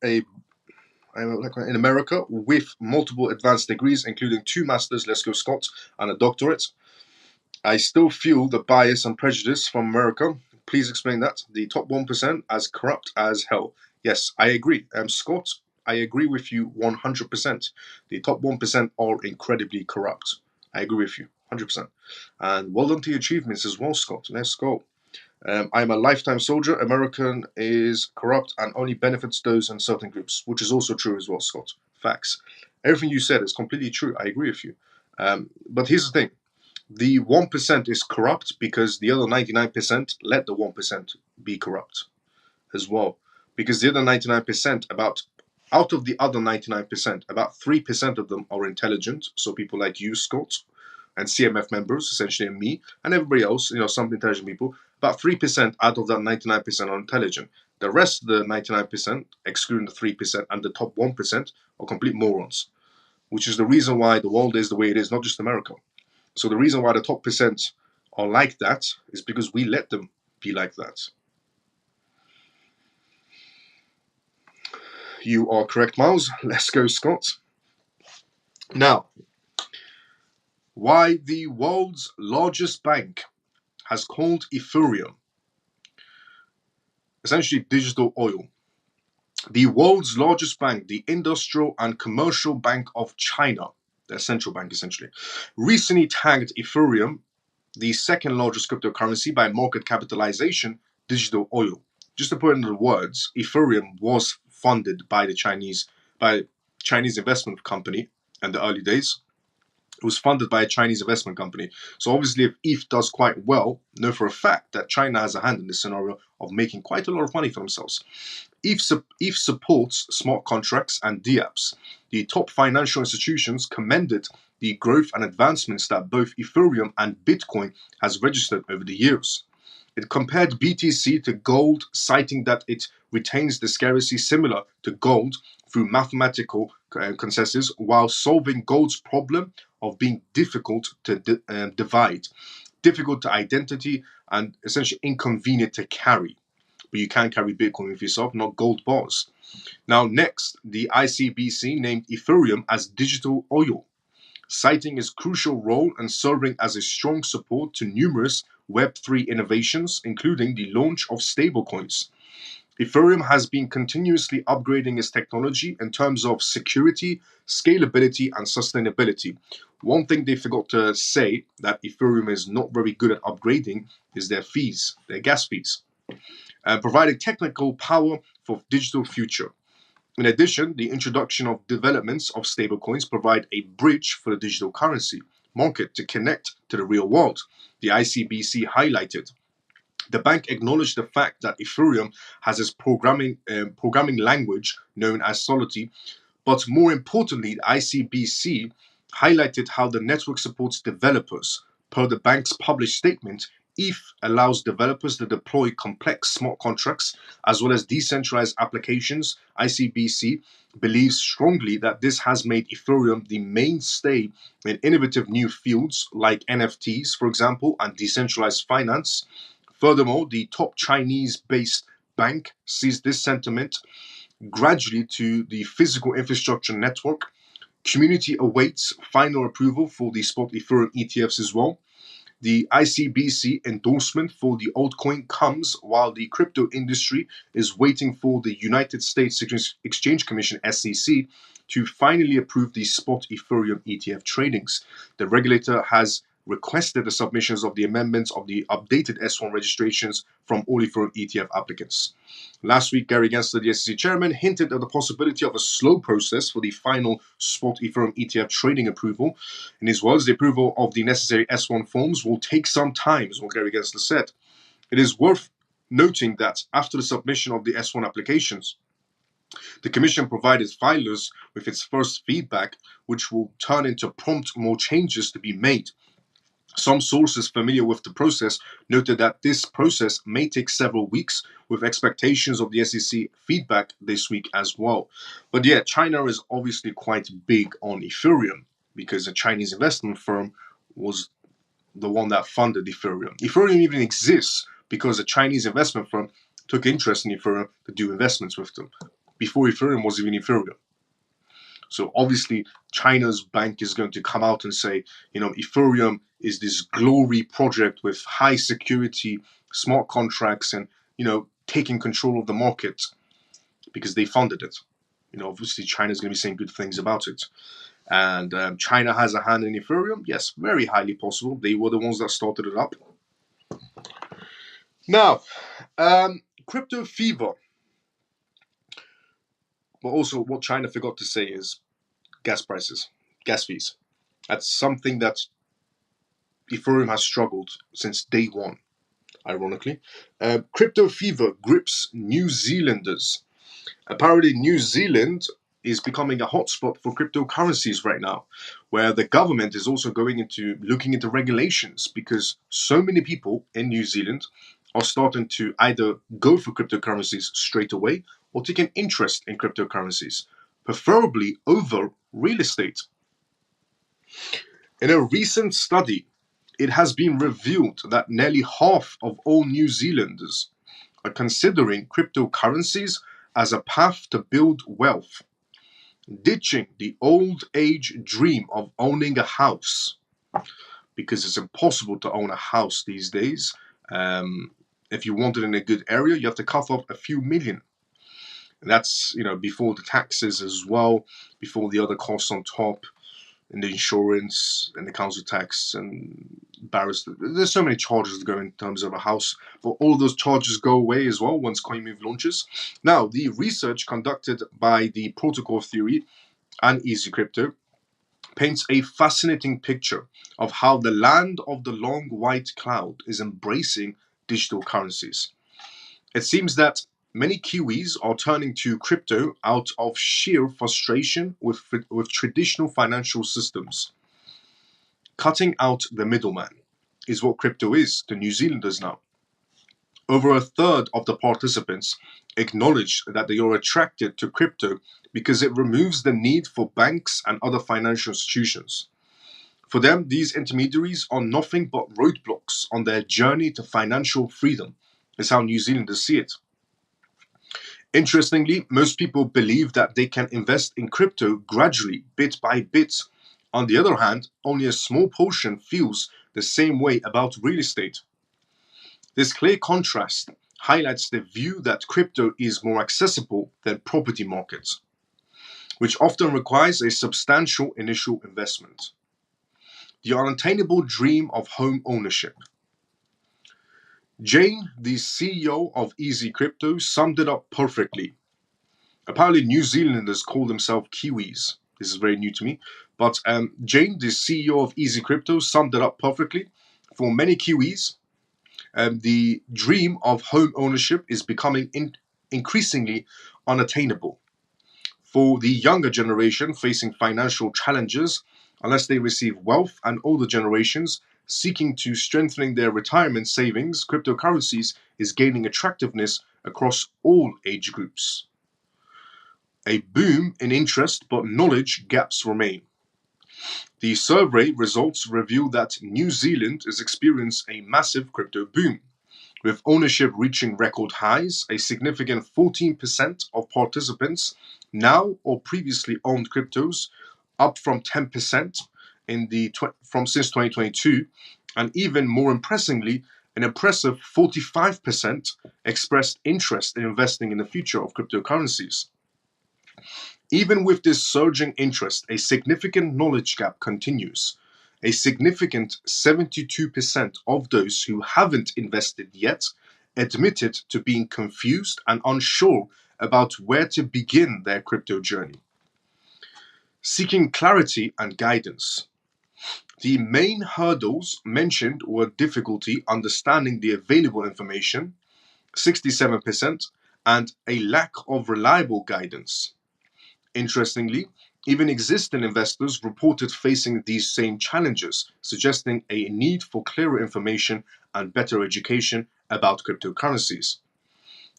in America with multiple advanced degrees, including 2 masters, let's go Scott, and a doctorate. I still feel the bias and prejudice from America. Please explain that. The top 1% as corrupt as hell. Yes, I agree. Scott, I agree with you 100%. The top 1% are incredibly corrupt. I agree with you 100%. And well done to your achievements as well, Scott. Let's go. I'm a lifetime soldier. American is corrupt and only benefits those in certain groups, which is also true as well, Scott. Facts. Everything you said is completely true. I agree with you. But here's the thing. The 1% is corrupt because the other 99% let the 1% be corrupt as well. Because the other 99%, out of the other 99%, about 3% of them are intelligent. So people like you, Scott, and CMF members, essentially, and me, and everybody else, some intelligent people. About 3% out of that 99% are intelligent. The rest, the 99%, excluding the 3% and the top 1%, are complete morons, which is the reason why the world is the way it is, not just America. So the reason why the top percent are like that is because we let them be like that. You are correct, Miles. Let's go, Scott. Now, why the world's largest bank has called Ethereum essentially digital oil. The world's largest bank, the Industrial and Commercial Bank of China, their central bank essentially, recently tagged Ethereum, the second largest cryptocurrency by market capitalization, digital oil. Just to put it into words, Ethereum was funded by Chinese investment company in the early days. It was funded by a Chinese investment company. So obviously, if ETH does quite well, know for a fact that China has a hand in this scenario of making quite a lot of money for themselves. ETH supports smart contracts and dApps. The top financial institutions commended the growth and advancements that both Ethereum and Bitcoin has registered over the years. It compared BTC to gold, citing that it retains the scarcity similar to gold through mathematical consensus, while solving gold's problem of being difficult to divide, difficult to identity, and essentially inconvenient to carry. But you can carry Bitcoin with yourself, not gold bars. Now, next, the ICBC named Ethereum as digital oil, citing its crucial role and serving as a strong support to numerous Web3 innovations, including the launch of stablecoins. Ethereum has been continuously upgrading its technology in terms of security, scalability, and sustainability. One thing they forgot to say that Ethereum is not very good at upgrading is their fees, their gas fees, providing technical power for digital future. In addition, the introduction of developments of stablecoins provide a bridge for the digital currency market to connect to the real world, the ICBC highlighted. The bank acknowledged the fact that Ethereum has its programming language known as Solidity, but more importantly, the ICBC highlighted how the network supports developers. Per the bank's published statement, ETH allows developers to deploy complex smart contracts as well as decentralized applications. ICBC believes strongly that this has made Ethereum the mainstay in innovative new fields like NFTs, for example, and decentralized finance. Furthermore, the top Chinese-based bank sees this sentiment gradually to the physical infrastructure network. Community awaits final approval for the spot Ethereum ETFs as well. The ICBC endorsement for the altcoin comes while the crypto industry is waiting for the United States Exchange Commission (SEC) to finally approve the spot Ethereum ETF tradings. The regulator has requested the submissions of the amendments of the updated S1 registrations from all Ethereum ETF applicants. Last week, Gary Gensler, the SEC chairman, hinted at the possibility of a slow process for the final spot Ethereum ETF trading approval. In his words, the approval of the necessary S1 forms will take some time, is what Gary Gensler said. It is worth noting that after the submission of the S1 applications, the Commission provided filers with its first feedback, which will turn into prompt more changes to be made. Some sources familiar with the process noted that this process may take several weeks, with expectations of the SEC feedback this week as well. But yeah, China is obviously quite big on Ethereum because a Chinese investment firm was the one that funded Ethereum. Ethereum even exists because a Chinese investment firm took interest in Ethereum to do investments with them before Ethereum was even Ethereum. So obviously, China's bank is going to come out and say, Ethereum is this glory project with high security, smart contracts, and, taking control of the market because they funded it. Obviously, China's going to be saying good things about it. And China has a hand in Ethereum. Yes, very highly possible. They were the ones that started it up. Now, crypto fever. But also, what China forgot to say is gas prices, gas fees. That's something that Ethereum has struggled since day one, ironically. Crypto fever grips New Zealanders. Apparently, New Zealand is becoming a hotspot for cryptocurrencies right now, where the government is also looking into regulations because so many people in New Zealand are starting to either go for cryptocurrencies straight away or take an interest in cryptocurrencies, preferably over real estate. In a recent study, it has been revealed that nearly half of all New Zealanders are considering cryptocurrencies as a path to build wealth, ditching the old age dream of owning a house, because it's impossible to own a house these days. If you want it in a good area, you have to cough up a few million. And that's, before the taxes as well, before the other costs on top, and the insurance and the council tax and barrister. There's so many charges that go in terms of a house, but all of those charges go away as well once CoinMove launches. Now, the research conducted by the Protocol Theory and Easy Crypto paints a fascinating picture of how the land of the long white cloud is embracing digital currencies. It seems that many Kiwis are turning to crypto out of sheer frustration with traditional financial systems. Cutting out the middleman is what crypto is to New Zealanders now. Over a third of the participants acknowledged that they are attracted to crypto because it removes the need for banks and other financial institutions. For them, these intermediaries are nothing but roadblocks on their journey to financial freedom, is how New Zealanders see it. Interestingly, most people believe that they can invest in crypto gradually, bit by bit. On the other hand, only a small portion feels the same way about real estate. This clear contrast highlights the view that crypto is more accessible than property markets, which often requires a substantial initial investment. The unattainable dream of home ownership. Jane, the CEO of Easy Crypto, summed it up perfectly. Apparently, New Zealanders call themselves Kiwis. This is very new to me. But Jane, the CEO of Easy Crypto, summed it up perfectly. For many Kiwis, the dream of home ownership is becoming increasingly unattainable. For the younger generation facing financial challenges, unless they receive wealth, and older generations seeking to strengthen their retirement savings, cryptocurrencies is gaining attractiveness across all age groups. A boom in interest, but knowledge gaps remain. The survey results reveal that New Zealand is experiencing a massive crypto boom, with ownership reaching record highs. A significant 14% of participants now or previously owned cryptos, up from 10% since 2022, and even more impressively, an impressive 45% expressed interest in investing in the future of cryptocurrencies. Even with this surging interest, a significant knowledge gap continues. A significant 72% of those who haven't invested yet admitted to being confused and unsure about where to begin their crypto journey. Seeking clarity and guidance. The main hurdles mentioned were difficulty understanding the available information, 67%, and a lack of reliable guidance. Interestingly, even existing investors reported facing these same challenges, suggesting a need for clearer information and better education about cryptocurrencies.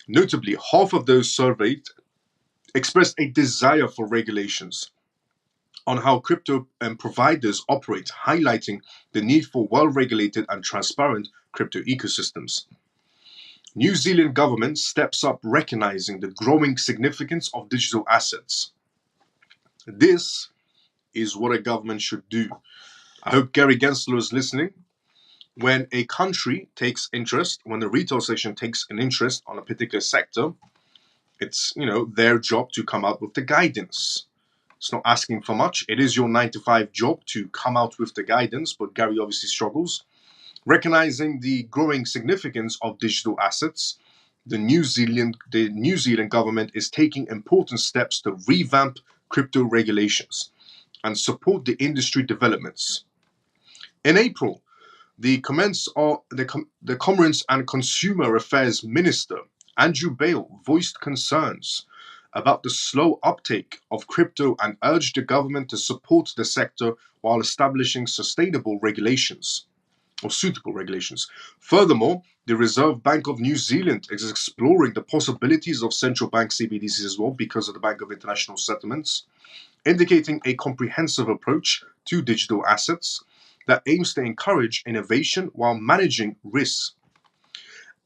Notably, half of those surveyed expressed a desire for regulations on how crypto providers operate, highlighting the need for well-regulated and transparent crypto ecosystems. New Zealand government steps up recognizing the growing significance of digital assets. This is what a government should do. I hope Gary Gensler is listening. When a country takes interest, when the retail section takes an interest on a particular sector, it's their job to come out with the guidance. It's not asking for much. It is your 9 to 5 job to come out with the guidance, but Gary obviously struggles. Recognizing the growing significance of digital assets, the New Zealand government is taking important steps to revamp crypto regulations and support the industry developments. In April, the Commerce and Consumer Affairs Minister, Andrew Bale, voiced concerns about the slow uptake of crypto and urged the government to support the sector while establishing sustainable regulations. or suitable regulations. Furthermore, the Reserve Bank of New Zealand is exploring the possibilities of central bank CBDCs as well because of the Bank of International Settlements, indicating a comprehensive approach to digital assets that aims to encourage innovation while managing risks.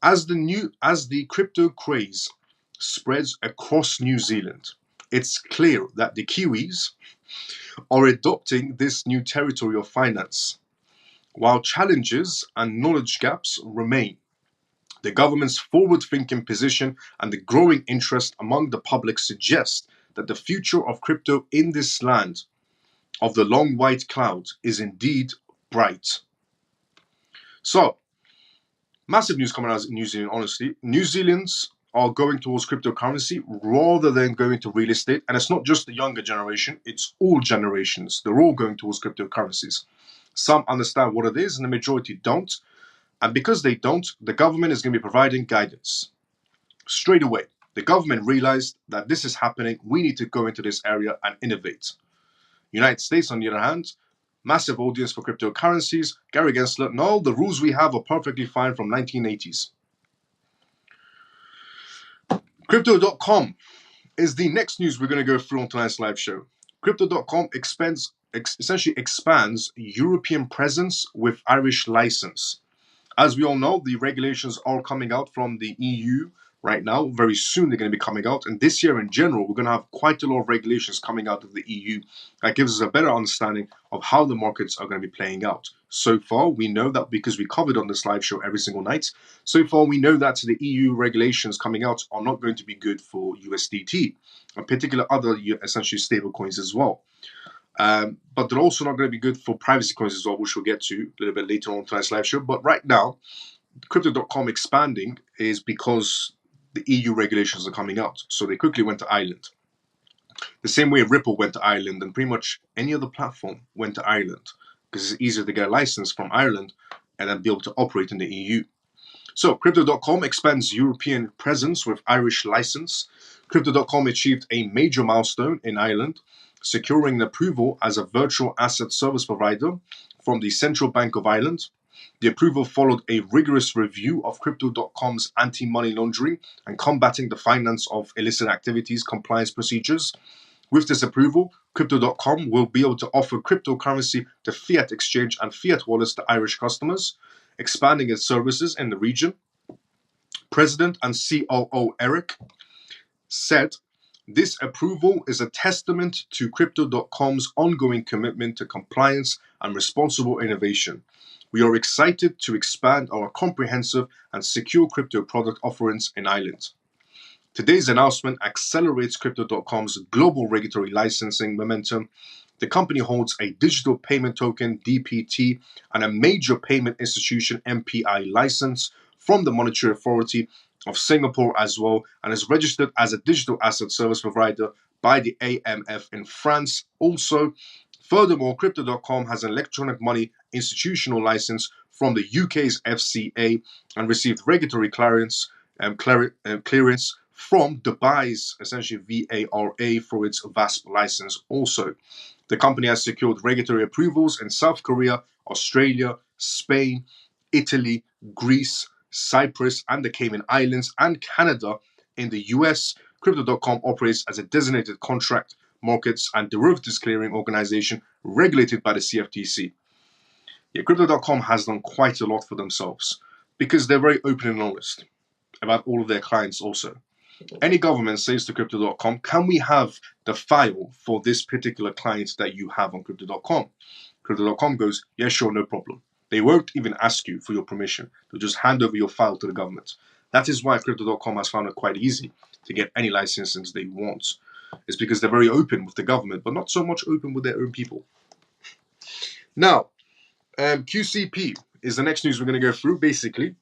As the crypto craze spreads across New Zealand, it's clear that the Kiwis are adopting this new territory of finance. While challenges and knowledge gaps remain, the government's forward-thinking position and the growing interest among the public suggest that the future of crypto in this land of the long white cloud is indeed bright. So, massive news coming out of New Zealand, honestly. New Zealanders are going towards cryptocurrency rather than going to real estate. And it's not just the younger generation, it's all generations. They're all going towards cryptocurrencies. Some understand what it is and the majority don't. And because they don't, the government is going to be providing guidance. Straight away, the government realized that this is happening. We need to go into this area and innovate. United States, on the other hand, massive audience for cryptocurrencies. Gary Gensler, no, the rules we have are perfectly fine from 1980s. Crypto.com is the next news we're going to go through on tonight's live show. Crypto.com essentially expands European presence with Irish license. As we all know, the regulations are coming out from the EU right now. Very soon they're going to be coming out. And this year in general, we're going to have quite a lot of regulations coming out of the EU that gives us a better understanding of how the markets are going to be playing out. So far, we know that because we covered on this live show every single night, so far we know that the EU regulations coming out are not going to be good for USDT, and particular other essentially stable coins as well. But they're also not going to be good for privacy coins as well, which we'll get to a little bit later on tonight's live show. But right now, Crypto.com expanding is because the EU regulations are coming out. So they quickly went to Ireland. The same way Ripple went to Ireland, and pretty much any other platform went to Ireland, because it's easier to get a license from Ireland and then be able to operate in the EU. So Crypto.com expands European presence with Irish license. Crypto.com achieved a major milestone in Ireland, securing an approval as a virtual asset service provider from the Central Bank of Ireland. The approval followed a rigorous review of Crypto.com's anti-money laundering and combating the finance of illicit activities compliance procedures. With this approval, Crypto.com will be able to offer cryptocurrency to fiat exchange and fiat wallets to Irish customers, expanding its services in the region. President and COO Eric said, "This approval is a testament to Crypto.com's ongoing commitment to compliance and responsible innovation. We are excited to expand our comprehensive and secure crypto product offerings in Ireland." Today's announcement accelerates Crypto.com's global regulatory licensing momentum. The company holds a digital payment token (DPT) and a major payment institution (MPI) license from the Monetary Authority of Singapore as well, and is registered as a digital asset service provider by the AMF in France. Also, furthermore, Crypto.com has an electronic money institutional license from the UK's FCA and received regulatory clearance from Dubai's essentially VARA for its VASP license also. The company has secured regulatory approvals in South Korea, Australia, Spain, Italy, Greece, Cyprus, and the Cayman Islands, and Canada. In the US, Crypto.com operates as a designated contract, markets, and derivatives clearing organization regulated by the CFTC. Yeah, Crypto.com has done quite a lot for themselves because they're very open and honest about all of their clients also. Any government says to Crypto.com, "Can we have the file for this particular client that you have on Crypto.com?" Crypto.com goes, "Yeah, sure, no problem." They won't even ask you for your permission. They'll just hand over your file to the government. That is why Crypto.com has found it quite easy to get any licenses they want. It's because they're very open with the government, but not so much open with their own people. Now, QCP is the next news we're going to go through. Basically,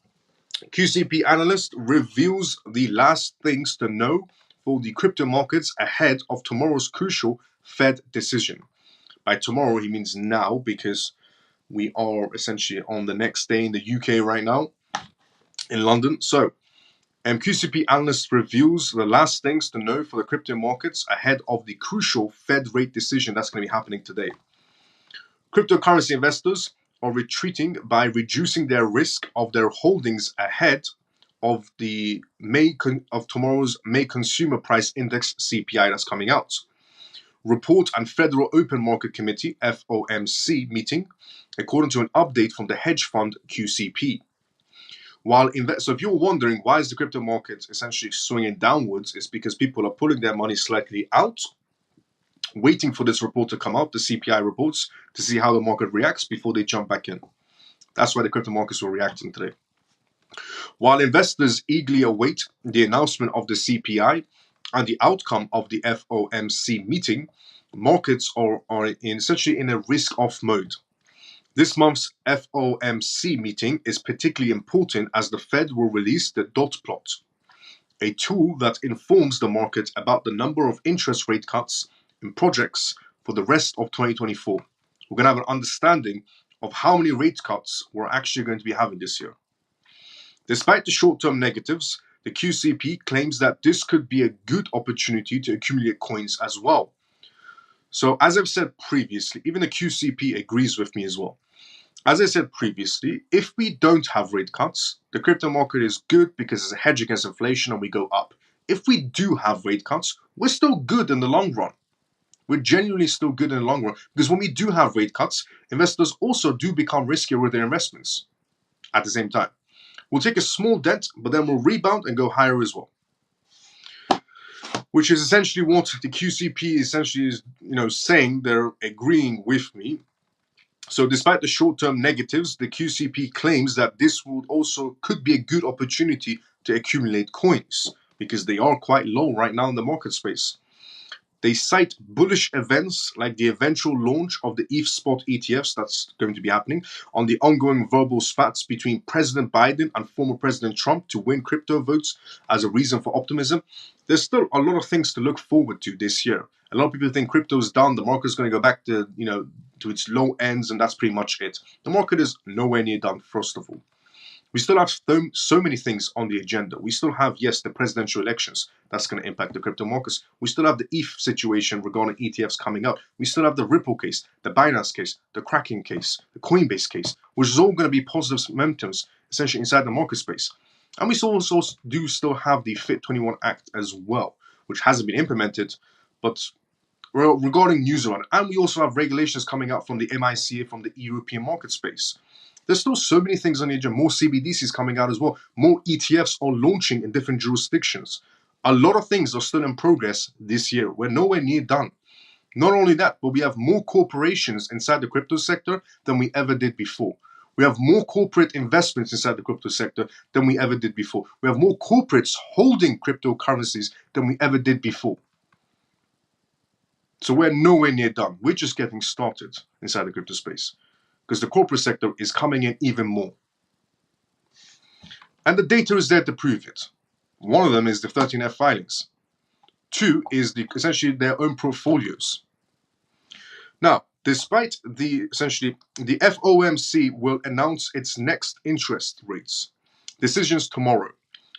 QCP analyst reveals the last things to know for the crypto markets ahead of tomorrow's crucial Fed decision. By tomorrow, he means now, because we are essentially on the next day in the UK right now, in London. So, QCP analyst reveals the last things to know for the crypto markets ahead of the crucial Fed rate decision that's going to be happening today. Cryptocurrency investors are retreating by reducing their risk of their holdings ahead of the tomorrow's May Consumer Price Index (CPI) that's coming out. Report and Federal Open Market Committee (FOMC) meeting, according to an update from the hedge fund QCP. So if you're wondering why is the crypto market essentially swinging downwards, it's because people are pulling their money slightly out, waiting for this report to come out, the CPI reports, to see how the market reacts before they jump back in. That's why the crypto markets were reacting today. While investors eagerly await the announcement of the CPI and the outcome of the FOMC meeting, markets are essentially in a risk-off mode. This month's FOMC meeting is particularly important as the Fed will release the dot plot, a tool that informs the market about the number of interest rate cuts in projects for the rest of 2024. We're going to have an understanding of how many rate cuts we're actually going to be having this year. Despite the short-term negatives, the QCP claims that this could be a good opportunity to accumulate coins as well. So as I've said previously, even the QCP agrees with me as well. As I said previously, if we don't have rate cuts, the crypto market is good because it's a hedge against inflation and we go up. If we do have rate cuts, we're still good in the long run. We're genuinely still good in the long run because when we do have rate cuts, investors also do become riskier with their investments at the same time. We'll take a small dent, but then we'll rebound and go higher as well. Which is essentially what the QCP essentially is, saying. They're agreeing with me. So despite the short-term negatives, the QCP claims that this could be a good opportunity to accumulate coins because they are quite low right now in the market space. They cite bullish events like the eventual launch of the ETH spot ETFs that's going to be happening, on the ongoing verbal spats between President Biden and former President Trump to win crypto votes as a reason for optimism. There's still a lot of things to look forward to this year. A lot of people think crypto's done, the market's going to go back to, to its low ends, and that's pretty much it. The market is nowhere near done, first of all. We still have so many things on the agenda. We still have, yes, the presidential elections. That's going to impact the crypto markets. We still have the ETH situation regarding ETFs coming out. We still have the Ripple case, the Binance case, the Kraken case, the Coinbase case, which is all going to be positive momentums essentially inside the market space. And we also do still have the FIT21 Act as well, which hasn't been implemented, but regarding news around it. And we also have regulations coming out from the MICA, from the European market space. There's still so many things on the agenda. More CBDCs coming out as well. More ETFs are launching in different jurisdictions. A lot of things are still in progress this year. We're nowhere near done. Not only that, but we have more corporations inside the crypto sector than we ever did before. We have more corporate investments inside the crypto sector than we ever did before. We have more corporates holding cryptocurrencies than we ever did before. So we're nowhere near done. We're just getting started inside the crypto space, because the corporate sector is coming in even more. And the data is there to prove it. One of them is the 13F filings. Two is essentially their own portfolios. Now, despite the FOMC will announce its next interest rates decisions tomorrow.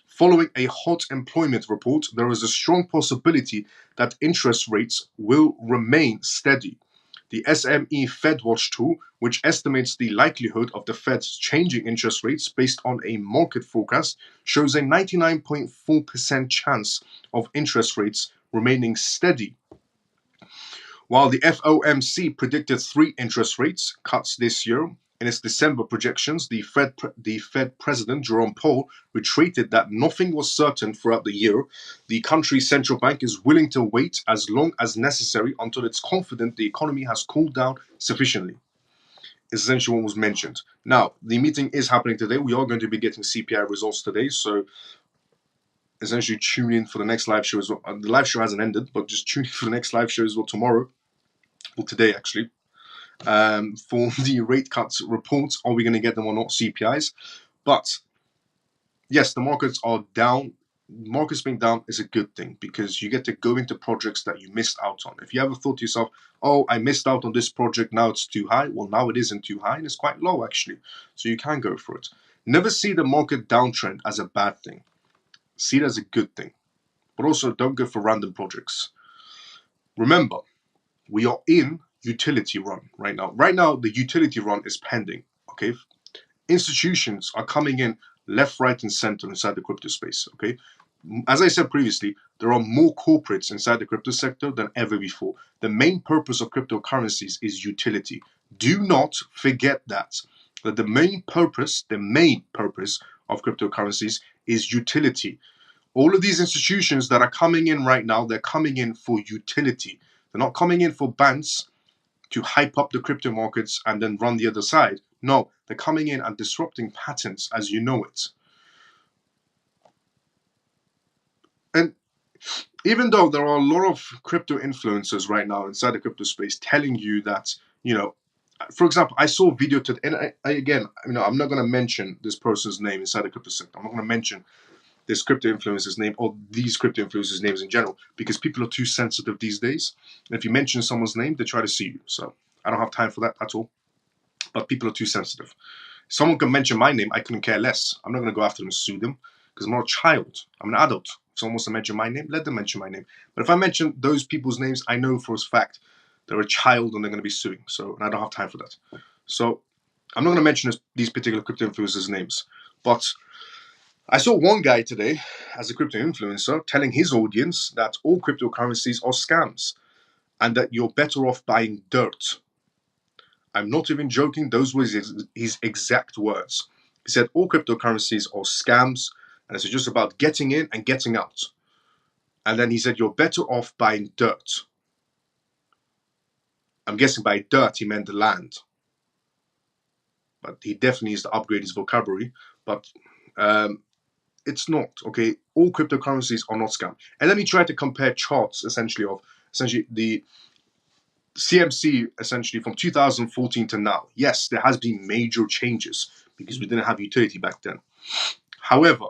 Following a hot employment report, there is a strong possibility that interest rates will remain steady. The SME FedWatch tool, which estimates the likelihood of the Fed's changing interest rates based on a market forecast, shows a 99.4% chance of interest rates remaining steady. While the FOMC predicted 3 interest rates cuts this year, in its December projections, the Fed President Jerome Powell reiterated that nothing was certain throughout the year. The country's central bank is willing to wait as long as necessary until it's confident the economy has cooled down sufficiently. Is essentially what was mentioned. Now, the meeting is happening today. We are going to be getting CPI results today, so essentially tune in for the next live show as well. The live show hasn't ended, but just tune in for the next live show as well tomorrow, or today actually. For the rate cuts reports, are we going to get them or not, CPIs? But yes, the markets are down. Markets being down is a good thing because you get to go into projects that you missed out on. If you ever thought to yourself, oh, I missed out on this project, now it's too high. Well, now it isn't too high and it's quite low actually. So you can go for it. Never see the market downtrend as a bad thing. See it as a good thing. But also don't go for random projects. Remember, we are in utility run right now. Right now, the utility run is pending. Okay, institutions are coming in left, right, and center inside the crypto space. Okay, as I said previously, there are more corporates inside the crypto sector than ever before. The main purpose of cryptocurrencies is utility. Do not forget that the main purpose of cryptocurrencies is utility. All of these institutions that are coming in right now, they're coming in for utility. They're not coming in for banks to hype up the crypto markets and then run the other side. No, they're coming in and disrupting patterns as you know it. And even though there are a lot of crypto influencers right now inside the crypto space telling you that, for example, I saw a video today, and again, I'm not going to mention this person's name inside the crypto sector. I'm not going to mention this crypto influencer's name or these crypto influencers' names in general because people are too sensitive these days. And if you mention someone's name, they try to sue you. So I don't have time for that at all. But people are too sensitive. Someone can mention my name, I couldn't care less. I'm not going to go after them and sue them because I'm not a child. I'm an adult. If someone wants to mention my name, let them mention my name. But if I mention those people's names, I know for a fact they're a child and they're going to be suing. And I don't have time for that. So I'm not going to mention these particular crypto influencers' names. But I saw one guy today, as a crypto influencer, telling his audience that all cryptocurrencies are scams and that you're better off buying dirt. I'm not even joking, those were his exact words. He said all cryptocurrencies are scams and it's just about getting in and getting out. And then he said you're better off buying dirt. I'm guessing by dirt he meant the land. But he definitely needs to upgrade his vocabulary. But it's not, okay? All cryptocurrencies are not scam. And let me try to compare charts essentially of the CMC essentially from 2014 to now. Yes, there has been major changes because we didn't have utility back then. However,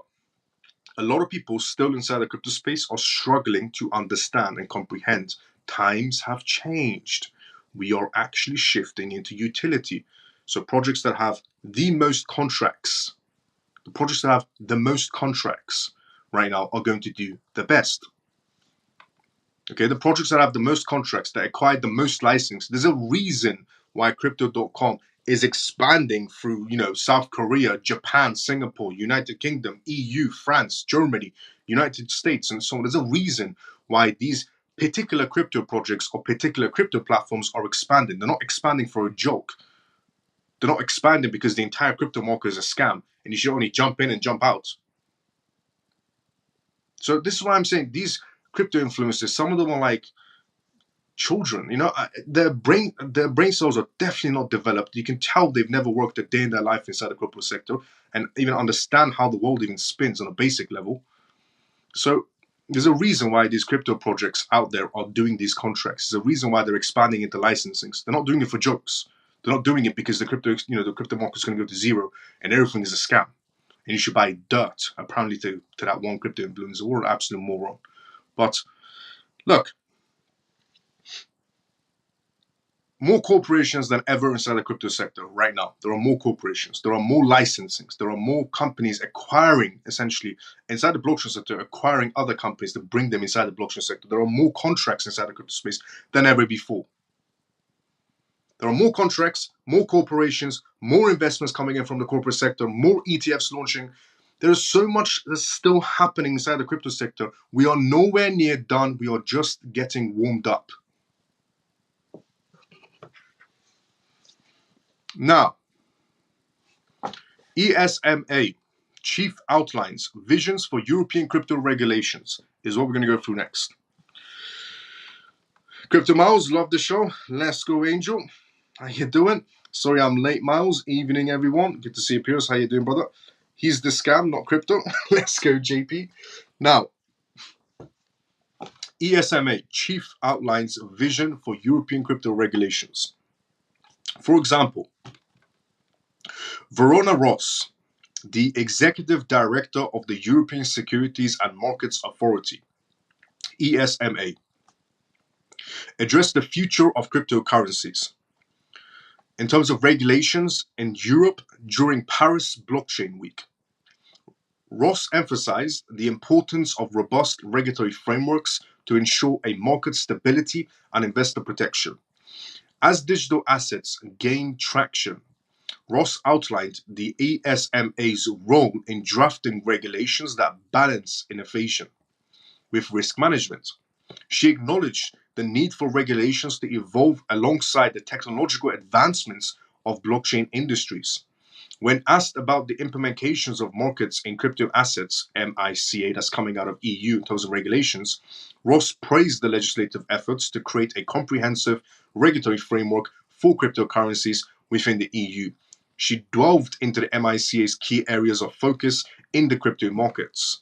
a lot of people still inside the crypto space are struggling to understand and comprehend times have changed. We are actually shifting into utility. So projects that have the most contracts, right now are going to do the best. Okay, the projects that have the most contracts, that acquired the most license, there's a reason why crypto.com is expanding through, South Korea, Japan, Singapore, United Kingdom, EU, France, Germany, United States, and so on. There's a reason why these particular crypto projects or particular crypto platforms are expanding. They're not expanding for a joke. They're not expanding because the entire crypto market is a scam and you should only jump in and jump out. So this is why I'm saying these crypto influencers, some of them are like children, their brain cells are definitely not developed. You can tell they've never worked a day in their life inside the crypto sector and even understand how the world even spins on a basic level. So there's a reason why these crypto projects out there are doing these contracts. There's a reason why they're expanding into licensings. They're not doing it for jokes. They're not doing it because the crypto market's going to go to zero and everything is a scam. And you should buy dirt, apparently, to that one crypto influencer, or an absolute moron. But look, more corporations than ever inside the crypto sector right now. There are more corporations. There are more licensings. There are more companies acquiring, essentially, inside the blockchain sector, acquiring other companies to bring them inside the blockchain sector. There are more contracts inside the crypto space than ever before. There are more contracts, more corporations, more investments coming in from the corporate sector, more ETFs launching. There is so much that's still happening inside the crypto sector. We are nowhere near done. We are just getting warmed up. Now, ESMA, Chief Outlines Visions for European Crypto Regulations, is what we're going to go through next. Crypto Miles, love the show. Let's go, Angel. How you doing? Sorry I'm late, Miles. Evening, everyone. Good to see you, Pierce. How you doing, brother? He's the scam, not crypto. Let's go, JP. Now, ESMA, Chief Outlines Vision for European Crypto Regulations. For example, Verona Ross, the Executive Director of the European Securities and Markets Authority, ESMA, addressed the future of cryptocurrencies in terms of regulations in Europe during Paris Blockchain Week. Ross emphasized the importance of robust regulatory frameworks to ensure a market stability and investor protection, As digital assets gain traction, Ross outlined the ESMA's role in drafting regulations that balance innovation with risk management. She acknowledged the need for regulations to evolve alongside the technological advancements of blockchain industries. When asked about the implementations of markets in crypto assets, MICA, that's coming out of EU in terms of regulations, Ross praised the legislative efforts to create a comprehensive regulatory framework for cryptocurrencies within the EU. She delved into the MICA's key areas of focus in the crypto markets,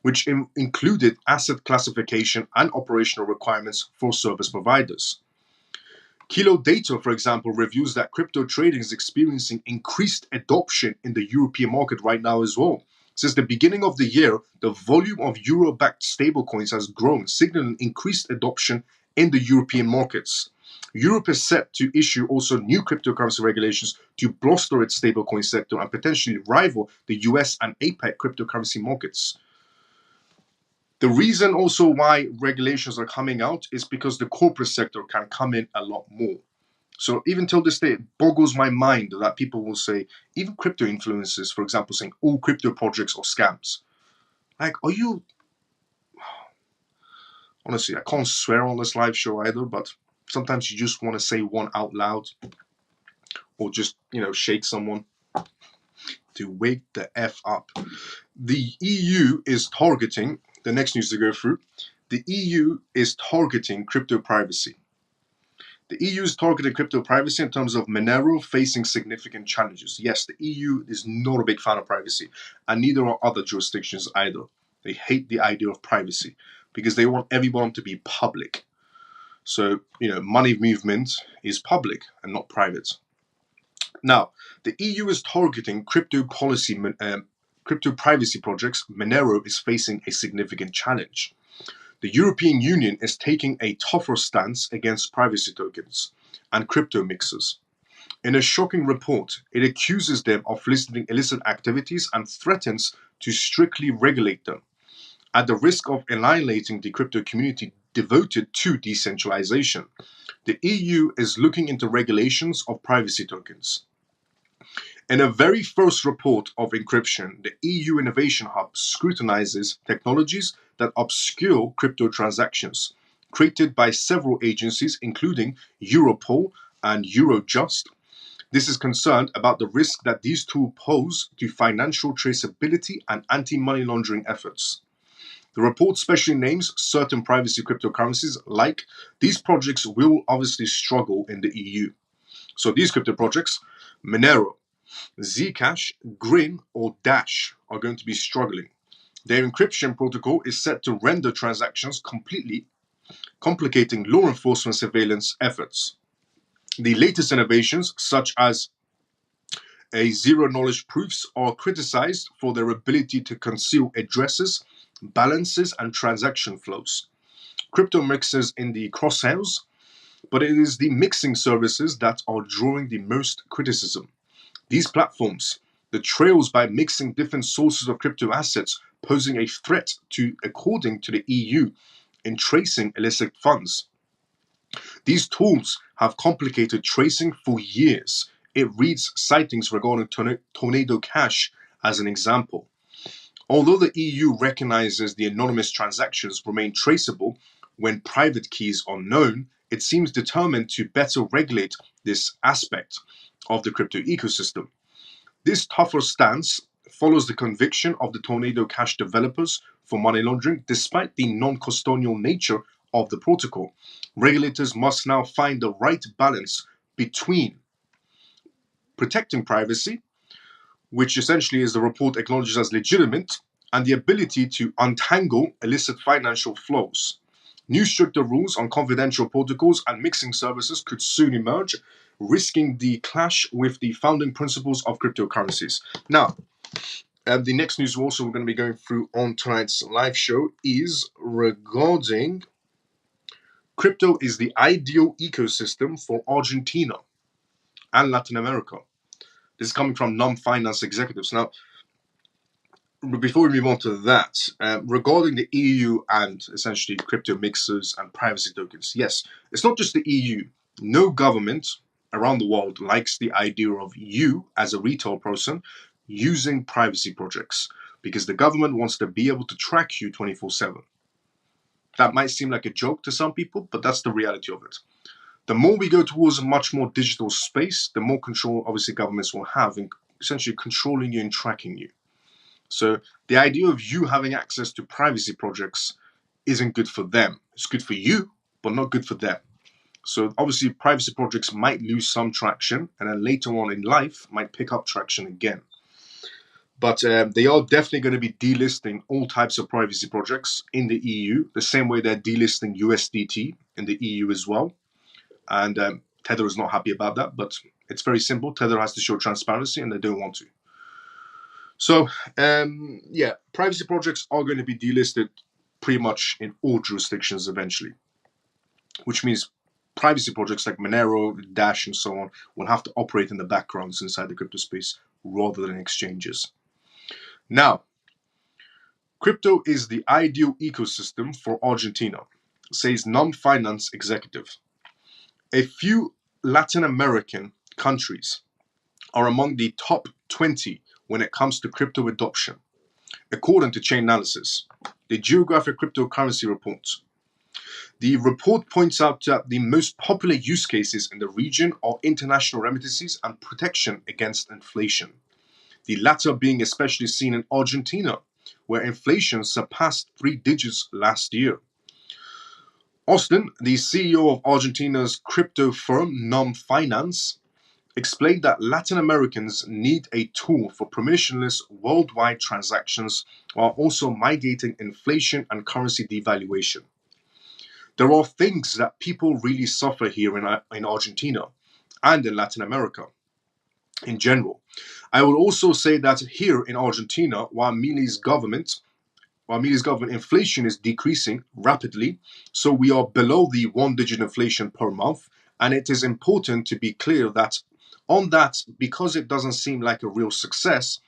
which included asset classification and operational requirements for service providers. Kilo data, for example, reviews that crypto trading is experiencing increased adoption in the European market right now as well. Since the beginning of the year, the volume of euro-backed stablecoins has grown, signaling increased adoption in the European markets. Europe is set to issue also new cryptocurrency regulations to bolster its stablecoin sector and potentially rival the US and APEC cryptocurrency markets. The reason also why regulations are coming out is because the corporate sector can come in a lot more. So even till this day, it boggles my mind that people will say, even crypto influencers, for example, saying all crypto projects are scams. Like, are you... Honestly, I can't swear on this live show either, but sometimes you just want to say one out loud or just, shake someone to wake the F up. The EU is targeting, the next news to go through, the EU is targeting crypto privacy. The EU is targeting crypto privacy in terms of Monero facing significant challenges. Yes, the EU is not a big fan of privacy, and neither are other jurisdictions either. They hate the idea of privacy because they want everyone to be public. So, money movement is public and not private. Now, the EU is targeting crypto privacy projects. Monero is facing a significant challenge. The European Union is taking a tougher stance against privacy tokens and crypto mixers. In a shocking report, it accuses them of listing illicit activities and threatens to strictly regulate them, at the risk of annihilating the crypto community devoted to decentralization. The EU is looking into regulations of privacy tokens. In a very first report of encryption, the EU Innovation Hub scrutinizes technologies that obscure crypto transactions, created by several agencies including Europol and Eurojust. This is concerned about the risk that these tools pose to financial traceability and anti-money laundering efforts. The report specially names certain privacy cryptocurrencies like these projects will obviously struggle in the EU. So these crypto projects, Monero, Zcash, Grin, or Dash are going to be struggling. Their encryption protocol is set to render transactions completely complicating law enforcement surveillance efforts. The latest innovations, such as zero-knowledge proofs, are criticized for their ability to conceal addresses, balances, and transaction flows. Crypto mixers in the crosshairs, but it is the mixing services that are drawing the most criticism. These platforms, the trails by mixing different sources of crypto assets, posing a threat to, according to the EU, in tracing illicit funds. These tools have complicated tracing for years. It reads sightings regarding Tornado Cash as an example. Although the EU recognizes the anonymous transactions remain traceable when private keys are known, it seems determined to better regulate this aspect of the crypto ecosystem. This tougher stance follows the conviction of the Tornado Cash developers for money laundering, despite the non-custodial nature of the protocol. Regulators must now find the right balance between protecting privacy, which essentially is the report acknowledges as legitimate, and the ability to untangle illicit financial flows. New stricter rules on confidential protocols and mixing services could soon emerge, risking the clash with the founding principles of cryptocurrencies. Now, the next news also we're going to be going through on tonight's live show is regarding crypto is the ideal ecosystem for Argentina and Latin America. This is coming from non-finance executives. Now, before we move on to that, regarding the EU and essentially crypto mixers and privacy tokens, yes, it's not just the EU. No government around the world likes the idea of you as a retail person using privacy projects because the government wants to be able to track you 24/7. That might seem like a joke to some people, but that's the reality of it. The more we go towards a much more digital space, the more control obviously governments will have in essentially controlling you and tracking you. So the idea of you having access to privacy projects isn't good for them. It's good for you, but not good for them. So obviously privacy projects might lose some traction and then later on in life might pick up traction again. But they are definitely going to be delisting all types of privacy projects in the EU, the same way they're delisting USDT in the EU as well. And Tether is not happy about that, but it's very simple. Tether has to show transparency and they don't want to. So, yeah, privacy projects are going to be delisted pretty much in all jurisdictions eventually, which means privacy projects like Monero, Dash, and so on will have to operate in the backgrounds inside the crypto space rather than exchanges. Now, crypto is the ideal ecosystem for Argentina, says non-finance executive. A few Latin American countries are among the top 20 when it comes to crypto adoption, according to Chainalysis, the Geographic Cryptocurrency Report. The report points out that the most popular use cases in the region are international remittances and protection against inflation, the latter being especially seen in Argentina, where inflation surpassed 3 digits last year. Austin, the CEO of Argentina's crypto firm Num Finance, explained that Latin Americans need a tool for permissionless worldwide transactions while also mitigating inflation and currency devaluation. There are things that people really suffer here in Argentina and in Latin America in general. I would also say that here in Argentina, while Milei's government inflation is decreasing rapidly, so we are below the 1-digit inflation per month, and it is important to be clear that on that, because it doesn't seem like a real success,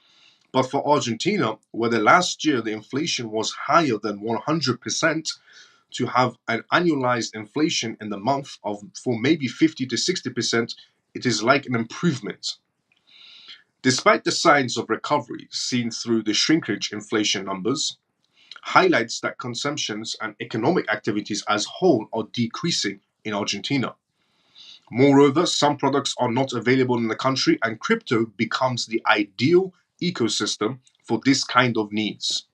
but for Argentina, where the last year the inflation was higher than 100%, to have an annualized inflation in the month of for maybe 50 to 60%, it is like an improvement. Despite the signs of recovery seen through the shrinkage inflation numbers, highlights that consumptions and economic activities as whole are decreasing in Argentina. Moreover, some products are not available in the country and crypto becomes the ideal ecosystem for this kind of needs.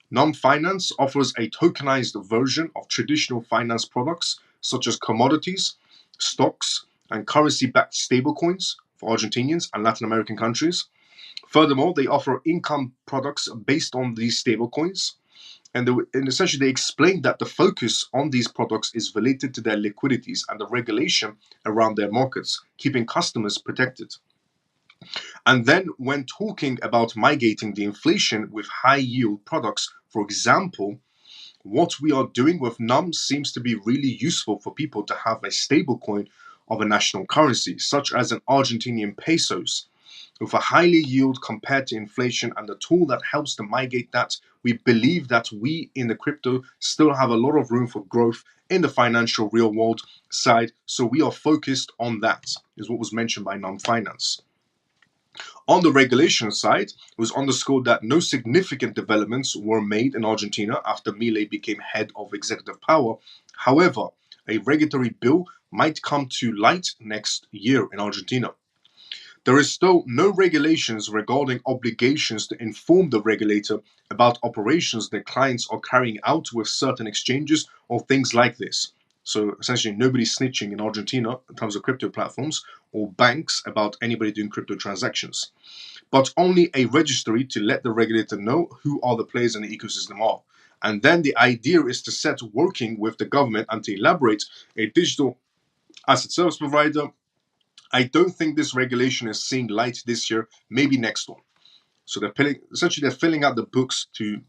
Non-finance offers a tokenized version of traditional finance products such as commodities, stocks, and currency-backed stablecoins for Argentinians and Latin American countries. Furthermore, they offer income products based on these stablecoins. And essentially, they explain that the focus on these products is related to their liquidities and the regulation around their markets, keeping customers protected. And then, when talking about mitigating the inflation with high yield products, for example, what we are doing with NUM seems to be really useful for people to have a stable coin of a national currency, such as an Argentinian pesos, with a highly yield compared to inflation and a tool that helps to mitigate that. We believe that we in the crypto still have a lot of room for growth in the financial real world side, so we are focused on that, is what was mentioned by NUM Finance. On the regulation side, it was underscored that no significant developments were made in Argentina after Milei became head of executive power. However, a regulatory bill might come to light next year in Argentina. There is still no regulations regarding obligations to inform the regulator about operations that clients are carrying out with certain exchanges or things like this. So essentially, nobody's snitching in Argentina in terms of crypto platforms or banks about anybody doing crypto transactions, but only a registry to let the regulator know who are the players in the ecosystem are. And then the idea is to set working with the government and to elaborate a digital asset service provider. I don't think this regulation is seeing light this year, maybe next one. So they're filling out the books to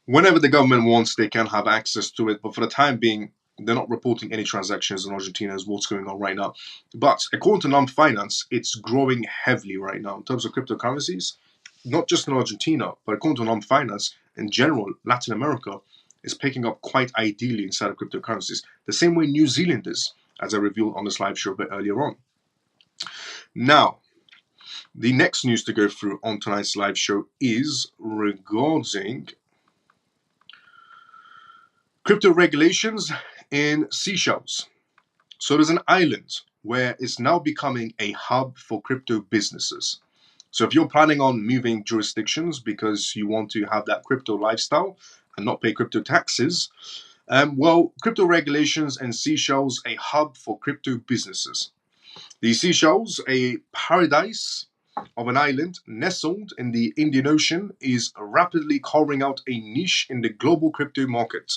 whenever the government wants, they can have access to it. But for the time being, they're not reporting any transactions in Argentina as what's going on right now. But according to NUM Finance, it's growing heavily right now in terms of cryptocurrencies, not just in Argentina, but according to NUM Finance, in general, Latin America is picking up quite ideally inside of cryptocurrencies. The same way New Zealand is. as I revealed on this live show a bit earlier on. Now, the next news to go through on tonight's live show is regarding crypto regulations in Seychelles. So there's an island where it's now becoming a hub for crypto businesses. So if you're planning on moving jurisdictions because you want to have that crypto lifestyle and not pay crypto taxes, well, crypto regulations in Seychelles, a hub for crypto businesses. The Seychelles, a paradise of an island nestled in the Indian Ocean, is rapidly carving out a niche in the global crypto market.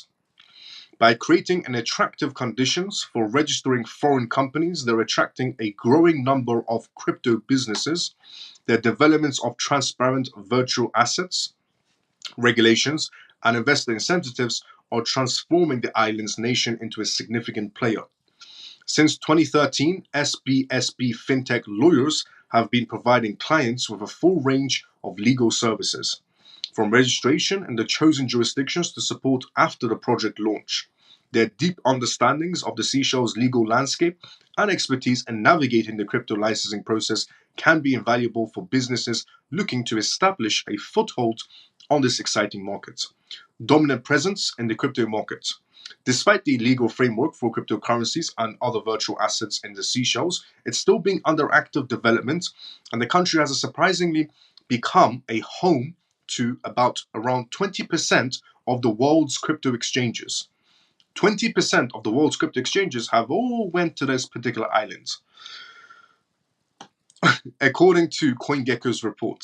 By creating an attractive conditions for registering foreign companies, they're attracting a growing number of crypto businesses. Their developments of transparent virtual assets, regulations, and investor incentives are transforming the island's nation into a significant player. Since 2013, SBSB fintech lawyers have been providing clients with a full range of legal services, from registration in the chosen jurisdictions to support after the project launch. Their deep understandings of the Seychelles legal landscape and expertise in navigating the crypto licensing process can be invaluable for businesses looking to establish a foothold on this exciting market. Dominant presence in the crypto market. Despite the legal framework for cryptocurrencies and other virtual assets in the Seychelles, it's still being under active development, and the country has surprisingly become a home to around 20% of the world's crypto exchanges. 20% of the world's crypto exchanges have all went to this particular island, according to CoinGecko's report.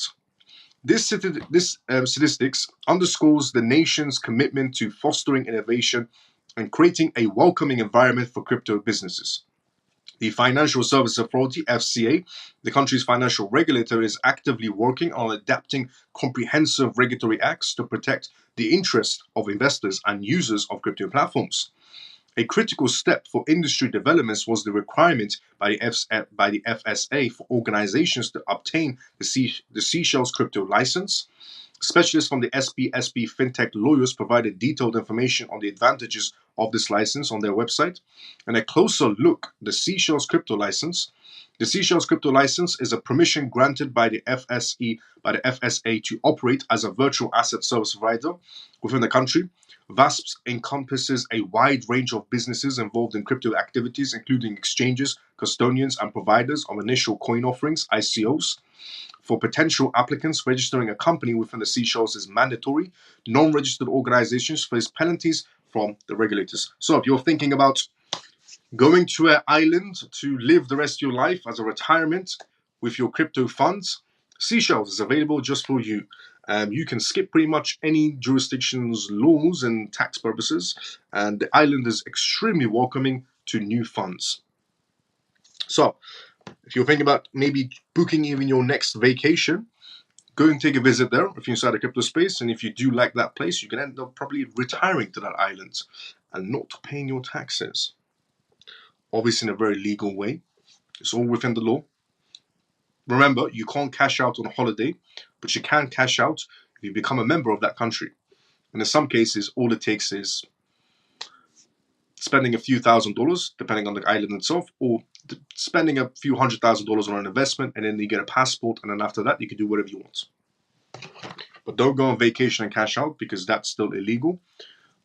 This statistics underscores the nation's commitment to fostering innovation and creating a welcoming environment for crypto businesses. The Financial Services Authority, FCA, the country's financial regulator, is actively working on adapting comprehensive regulatory acts to protect the interests of investors and users of crypto platforms. A critical step for industry developments was the requirement by the FSA for organizations to obtain the Seychelles crypto license. Specialists from the SBSB fintech lawyers provided detailed information on the advantages of this license on their website. And a closer look, the Seychelles crypto license. The Seychelles crypto license is a permission granted by the FSA to operate as a virtual asset service provider within the country. VASP encompasses a wide range of businesses involved in crypto activities, including exchanges, custodians, and providers of initial coin offerings, ICOs. For potential applicants, registering a company within the Seychelles is mandatory. Non-registered organizations face penalties from the regulators. So if you're thinking about going to an island to live the rest of your life as a retirement with your crypto funds, Seychelles is available just for you. You can skip pretty much any jurisdiction's laws and tax purposes, and the island is extremely welcoming to new funds. So, if you're thinking about maybe booking even your next vacation, go and take a visit there if you're inside the crypto space. And if you do like that place, you can end up probably retiring to that island and not paying your taxes. Obviously, in a very legal way. It's all within the law. Remember, you can't cash out on a holiday, but you can cash out if you become a member of that country. And in some cases, all it takes is spending a few $1,000s, depending on the island itself, or spending a few $100,000 on an investment, and then you get a passport, and then after that, you can do whatever you want. But don't go on vacation and cash out, because that's still illegal.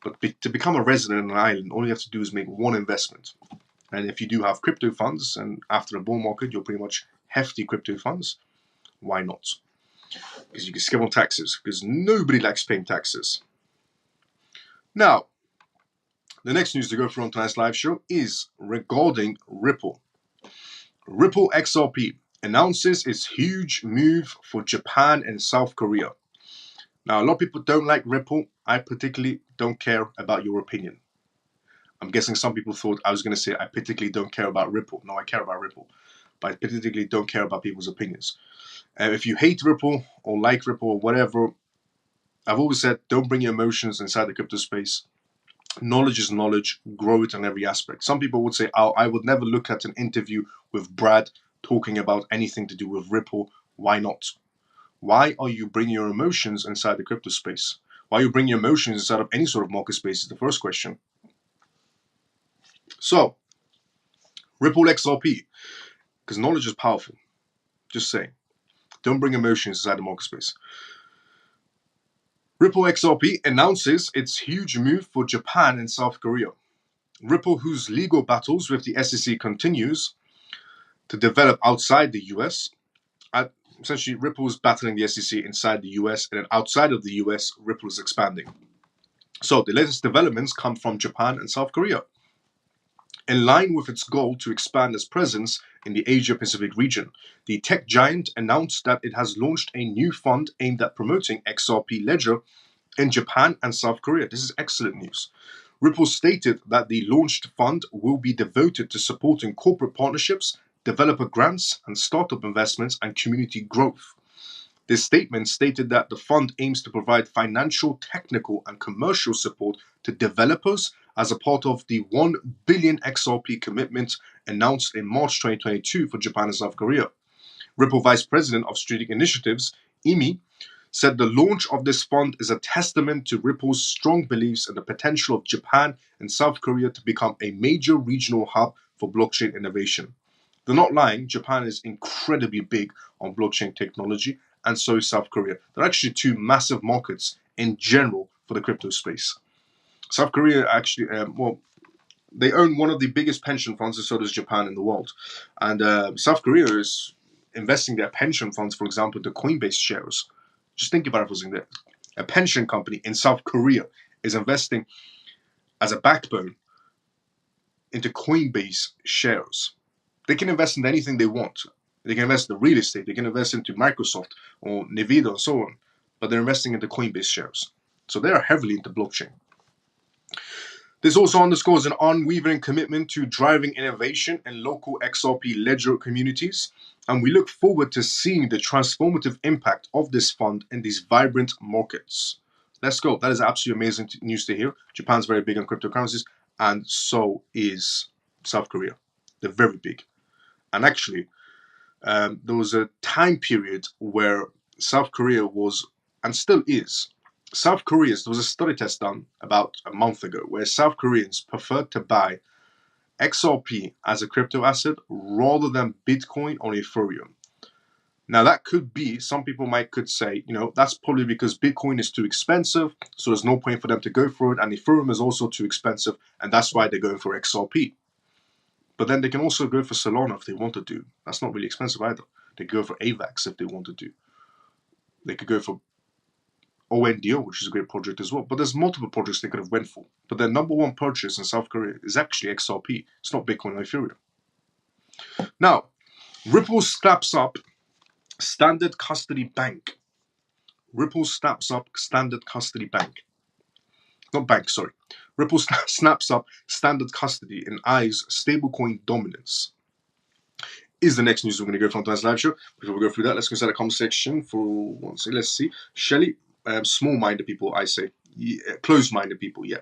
But to become a resident in an island, all you have to do is make one investment. And if you do have crypto funds, and after the bull market, you're pretty much hefty crypto funds, why not? Because you can skip on taxes, because nobody likes paying taxes. Now, the next news to go through on tonight's live show is regarding Ripple. Ripple XRP announces its huge move for Japan and South Korea. Now, a lot of people don't like Ripple. I particularly don't care about your opinion. I'm guessing some people thought I was going to say I particularly don't care about Ripple. No, I care about Ripple, but I particularly don't care about people's opinions. If you hate Ripple or like Ripple or whatever, I've always said don't bring your emotions inside the crypto space. Knowledge is knowledge. Grow it in every aspect. Some people would say, oh, I would never look at an interview with Brad talking about anything to do with Ripple. Why not? Why are you bringing your emotions inside the crypto space? Why are you bringing your emotions inside of any sort of market space is the first question. So, Ripple XRP, because knowledge is powerful. Just saying. Don't bring emotions inside the market space. Ripple XRP announces its huge move for Japan and South Korea. Ripple, whose legal battles with the SEC continues to develop outside the US. Essentially, Ripple is battling the SEC inside the US, and then outside of the US, Ripple is expanding. So the latest developments come from Japan and South Korea. In line with its goal to expand its presence in the Asia-Pacific region, the tech giant announced that it has launched a new fund aimed at promoting XRP Ledger in Japan and South Korea. This is excellent news. Ripple stated that the launched fund will be devoted to supporting corporate partnerships, developer grants, and startup investments and community growth. This statement stated that the fund aims to provide financial, technical, and commercial support to developers as a part of the 1 billion XRP commitment announced in March 2022 for Japan and South Korea. Ripple Vice President of Strategic Initiatives, Emi, said the launch of this fund is a testament to Ripple's strong beliefs in the potential of Japan and South Korea to become a major regional hub for blockchain innovation. They're not lying, Japan is incredibly big on blockchain technology, and so is South Korea. They're actually two massive markets in general for the crypto space. South Korea actually, they own one of the biggest pension funds, and so does Japan in the world. And South Korea is investing their pension funds, for example, into Coinbase shares. Just think about it for a second. A pension company in South Korea is investing as a backbone into Coinbase shares. They can invest in anything they want. They can invest in real estate. They can invest into Microsoft or Nvidia and so on. But they're investing into Coinbase shares. So they are heavily into blockchain. This also underscores an unwavering commitment to driving innovation in local XRP Ledger communities, and we look forward to seeing the transformative impact of this fund in these vibrant markets. Let's go. That is absolutely amazing news to hear. Japan's very big on cryptocurrencies, and so is South Korea. They're very big. And actually, there was a time period where South Korea was, and still is, there was a study test done about a month ago where South Koreans preferred to buy XRP as a crypto asset rather than Bitcoin or Ethereum. Now that could be, some people could say, that's probably because Bitcoin is too expensive, so there's no point for them to go for it, and Ethereum is also too expensive, and that's why they're going for XRP. But then they can also go for Solana if they want to do. That's not really expensive either. They could go for AVAX if they want to do. They could go for ONDO, which is a great project as well. But there's multiple projects they could have went for. But their number one purchase in South Korea is actually XRP. It's not Bitcoin or Ethereum. Now, Ripple snaps up Standard Custody Bank. Ripple snaps up Standard Custody Bank. Not bank, sorry. Ripple snaps up Standard Custody and eyes stablecoin dominance. Is the next news we're going to go from tonight's live show. Before we go through that, let's go inside the comment section for one second. Let's see. Shelly, small-minded people, I say. Yeah, closed-minded people, yeah.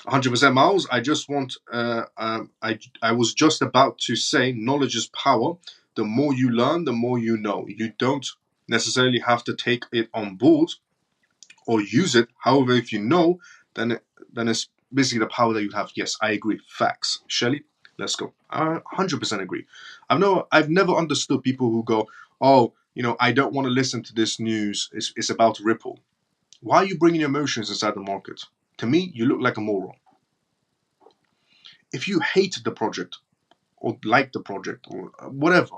100% Miles, I just want, I was just about to say knowledge is power. The more you learn, the more you know. You don't necessarily have to take it on board or use it. However, if you know, then it's basically the power that you have. Yes, I agree. Facts. Shelly, let's go. I 100% agree. I've never understood people who go, oh, I don't want to listen to this news. It's about Ripple. Why are you bringing your emotions inside the market? To me, you look like a moron. If you hate the project or like the project or whatever,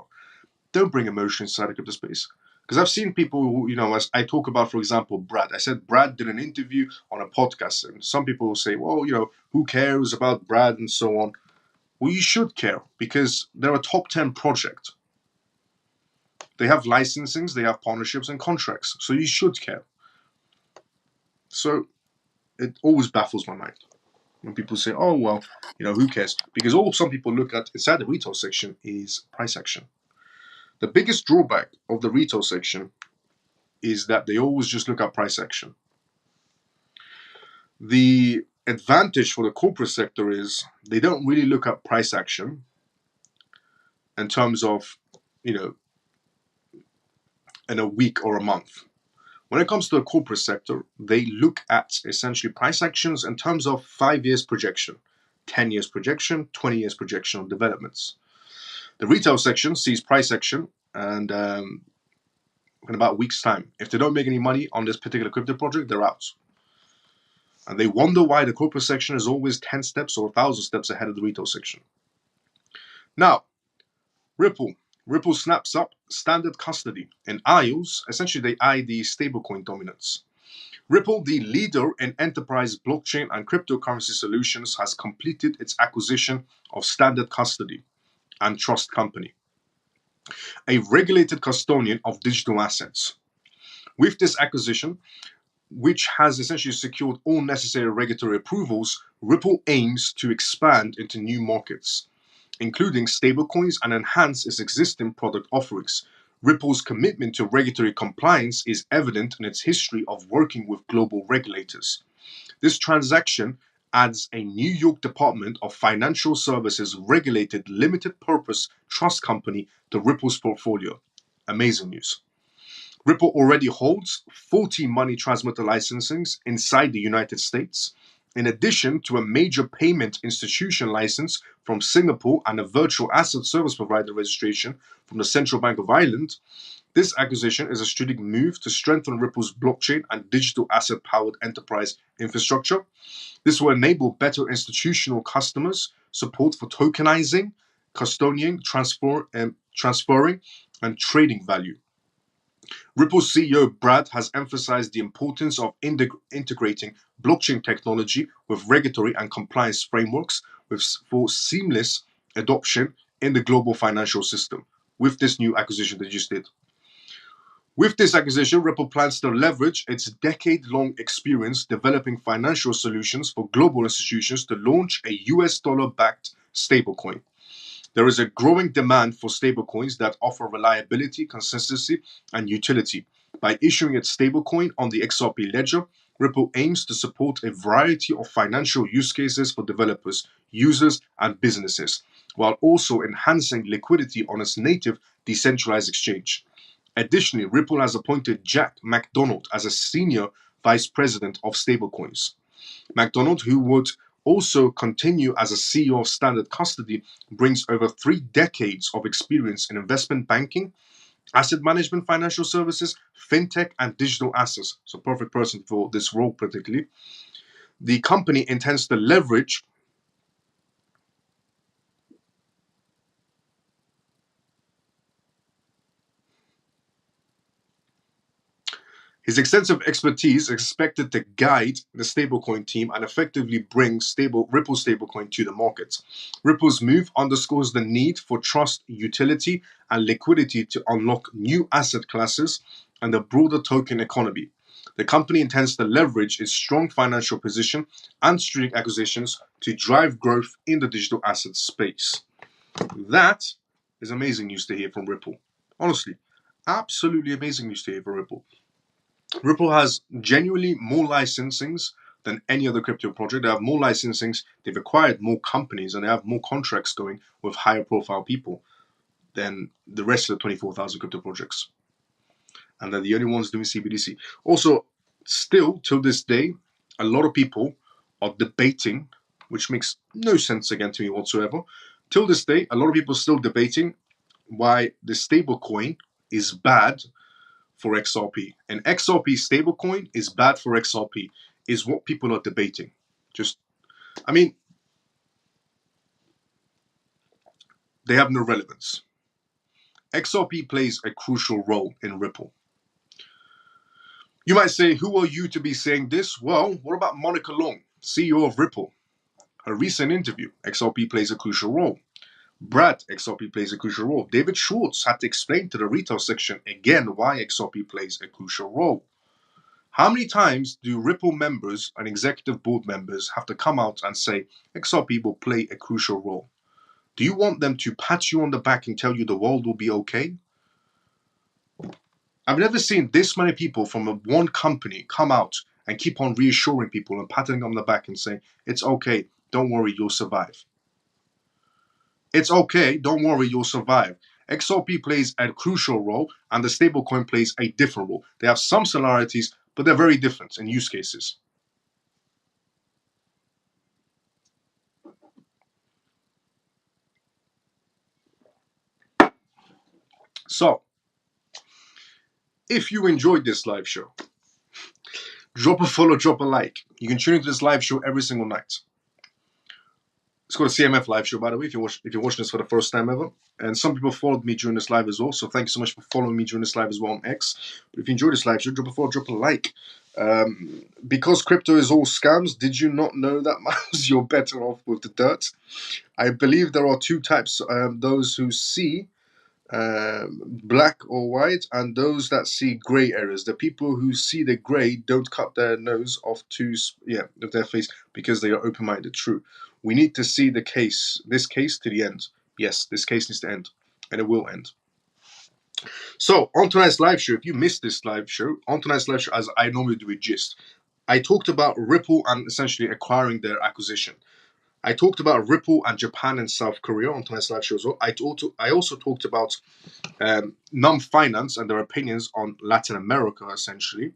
don't bring emotions inside the crypto space. Because I've seen people who, as I talk about, for example, Brad. I said Brad did an interview on a podcast, and some people will say, well, who cares about Brad and so on. Well, you should care because they're a top 10 project. They have licensings, they have partnerships and contracts, so you should care. So it always baffles my mind when people say, oh, well, who cares? Because all some people look at inside the retail section is price action. The biggest drawback of the retail section is that they always just look at price action. The advantage for the corporate sector is they don't really look at price action in terms of, in a week or a month. When it comes to the corporate sector, they look at essentially price actions in terms of 5 years projection, 10 years projection, 20 years projection of developments. The retail section sees price action, and in about a week's time, if they don't make any money on this particular crypto project, they're out. And they wonder why the corporate section is always 10 steps or 1,000 steps ahead of the retail section. Now, Ripple. Ripple snaps up standard custody. In IOs, essentially they eye the stablecoin dominance. Ripple, the leader in enterprise blockchain and cryptocurrency solutions, has completed its acquisition of Standard Custody and Trust Company, a regulated custodian of digital assets. With this acquisition, which has essentially secured all necessary regulatory approvals, Ripple aims to expand into new markets, including stablecoins, and enhance its existing product offerings. Ripple's commitment to regulatory compliance is evident in its history of working with global regulators. This transaction adds a New York Department of Financial Services regulated limited purpose trust company to Ripple's portfolio. Amazing news. Ripple already holds 40 money transmitter licensings inside the United States, in addition to a major payment institution license from Singapore and a virtual asset service provider registration from the Central Bank of Ireland. This acquisition is a strategic move to strengthen Ripple's blockchain and digital asset-powered enterprise infrastructure. This will enable better institutional customers, support for tokenizing, custodying, transferring, and trading value. Ripple's CEO Brad has emphasized the importance of integrating blockchain technology with regulatory and compliance frameworks for seamless adoption in the global financial system with this new acquisition they just did. With this acquisition, Ripple plans to leverage its decade-long experience developing financial solutions for global institutions to launch a US dollar-backed stablecoin. There is a growing demand for stablecoins that offer reliability, consistency, and utility. By issuing its stablecoin on the XRP ledger, Ripple aims to support a variety of financial use cases for developers, users, and businesses, while also enhancing liquidity on its native decentralized exchange. Additionally, Ripple has appointed Jack McDonald as a senior vice president of stablecoins. McDonald, who would also continue as a CEO of Standard Custody, brings over 3 decades of experience in investment banking, asset management, financial services, fintech, and digital assets. So, perfect person for this role, particularly. The company intends to leverage his extensive expertise is expected to guide the stablecoin team and effectively bring Ripple stablecoin to the market. Ripple's move underscores the need for trust, utility, and liquidity to unlock new asset classes and the broader token economy. The company intends to leverage its strong financial position and strategic acquisitions to drive growth in the digital asset space. That is amazing news to hear from Ripple. Honestly, absolutely amazing news to hear from Ripple. Ripple has genuinely more licensings than any other crypto project. They have more licensings, they've acquired more companies, and they have more contracts going with higher profile people than the rest of the 24,000 crypto projects. And they're the only ones doing CBDC. Also, still till this day, a lot of people are debating, which makes no sense again to me whatsoever. Till this day, a lot of people are still debating why the stablecoin is bad for XRP. An XRP stablecoin is bad for XRP, is what people are debating. They have no relevance. XRP plays a crucial role in Ripple. You might say, who are you to be saying this? Well, what about Monica Long, CEO of Ripple? Her recent interview, XRP plays a crucial role. Brad, XRP plays a crucial role. David Schwartz had to explain to the retail section again why XRP plays a crucial role. How many times do Ripple members and executive board members have to come out and say XRP will play a crucial role? Do you want them to pat you on the back and tell you the world will be okay? I've never seen this many people from one company come out and keep on reassuring people and patting them on the back and saying, it's okay, don't worry, you'll survive. It's okay, don't worry, you'll survive. XRP plays a crucial role and the stablecoin plays a different role. They have some similarities, but they're very different in use cases. So, if you enjoyed this live show, drop a follow, drop a like. You can tune into this live show every single night. It's called a CMF live show, by the way, if you're watching this for the first time ever. And some people followed me during this live as well, so thank you so much for following me during this live as well on X. But if you enjoyed this live show, drop a follow, drop a like. Because crypto is all scams, did you not know that, Miles? You're better off with the dirt. I believe there are two types, those who see black or white, and those that see grey areas. The people who see the grey don't cut their nose off of their face because they are open-minded. True. We need to see this case to the end. Yes, this case needs to end, and it will end. So, on tonight's live show, if you missed this live show, as I normally do with Gist, I talked about Ripple and essentially acquiring their acquisition. I talked about Ripple and Japan and South Korea on tonight's live show as well. I also talked about Num Finance and their opinions on Latin America, essentially.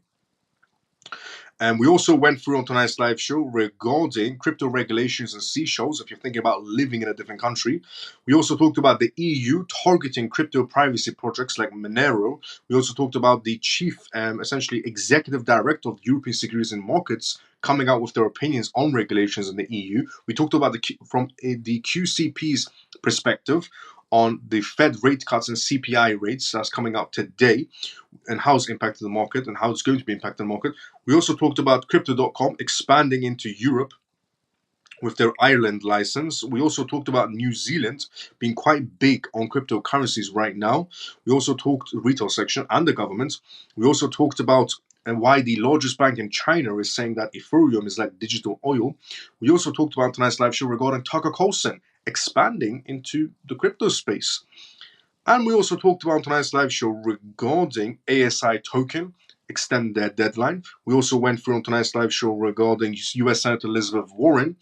And we also went through on tonight's live show regarding crypto regulations in Seychelles, if you're thinking about living in a different country. We also talked about the EU targeting crypto privacy projects like Monero. We also talked about the chief, essentially executive director of European Securities and Markets coming out with their opinions on regulations in the EU. We talked about from the QCP's perspective on the Fed rate cuts and CPI rates that's coming out today, and how it's impacted the market and how it's going to be impacting the market. We also talked about Crypto.com expanding into Europe with their Ireland license. We also talked about New Zealand being quite big on cryptocurrencies right now. We also talked retail section and the government. We also talked about why the largest bank in China is saying that Ethereum is like digital oil. We also talked about tonight's live show regarding Tucker Carlson expanding into the crypto space. And we also talked about tonight's live show regarding ASI token extend their deadline. We also went through on tonight's live show regarding US Senator Elizabeth Warren.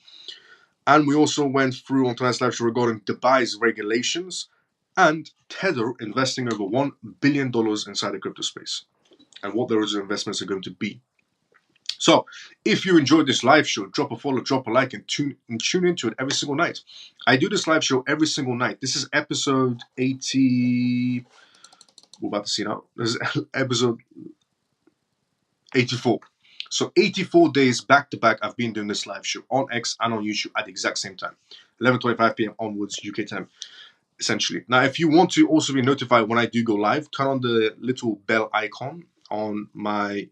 And we also went through on tonight's live show regarding Dubai's regulations and Tether investing over $1 billion inside the crypto space and what those investments are going to be. So, if you enjoyed this live show, drop a follow, drop a like, and tune into it every single night. I do this live show every single night. This is episode 80. We're about to see now. This is episode 84. So 84 days back to back, I've been doing this live show on X and on YouTube at the exact same time, 11:25 p.m. onwards UK time, essentially. Now, if you want to also be notified when I do go live, turn on the little bell icon on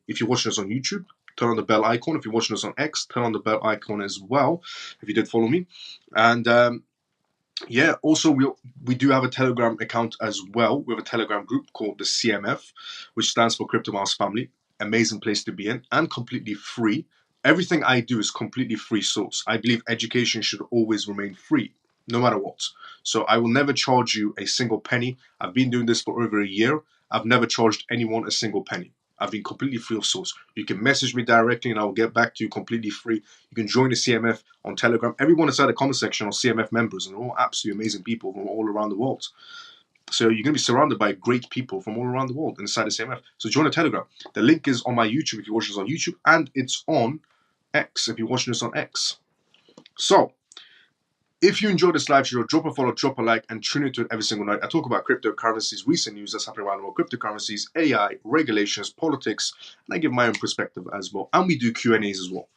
if you're watching us on YouTube. Turn on the bell icon. If you're watching us on X, turn on the bell icon as well, if you did follow me. And also we do have a Telegram account as well. We have a Telegram group called the CMF, which stands for Crypto Miles Family. Amazing place to be in and completely free. Everything I do is completely free source. I believe education should always remain free, no matter what. So I will never charge you a single penny. I've been doing this for over a year. I've never charged anyone a single penny. I've been completely free of source. You can message me directly and I will get back to you completely free. You can join the CMF on Telegram. Everyone inside the comment section are CMF members and they're all absolutely amazing people from all around the world. So you're going to be surrounded by great people from all around the world inside the CMF. So join the Telegram. The link is on my YouTube if you're watching this on YouTube, and it's on X if you're watching this on X. So, if you enjoyed this live show, drop a follow, drop a like, and tune into it every single night. I talk about cryptocurrencies, recent news that's happening around the world, cryptocurrencies, AI, regulations, politics, and I give my own perspective as well. And we do Q&As as well.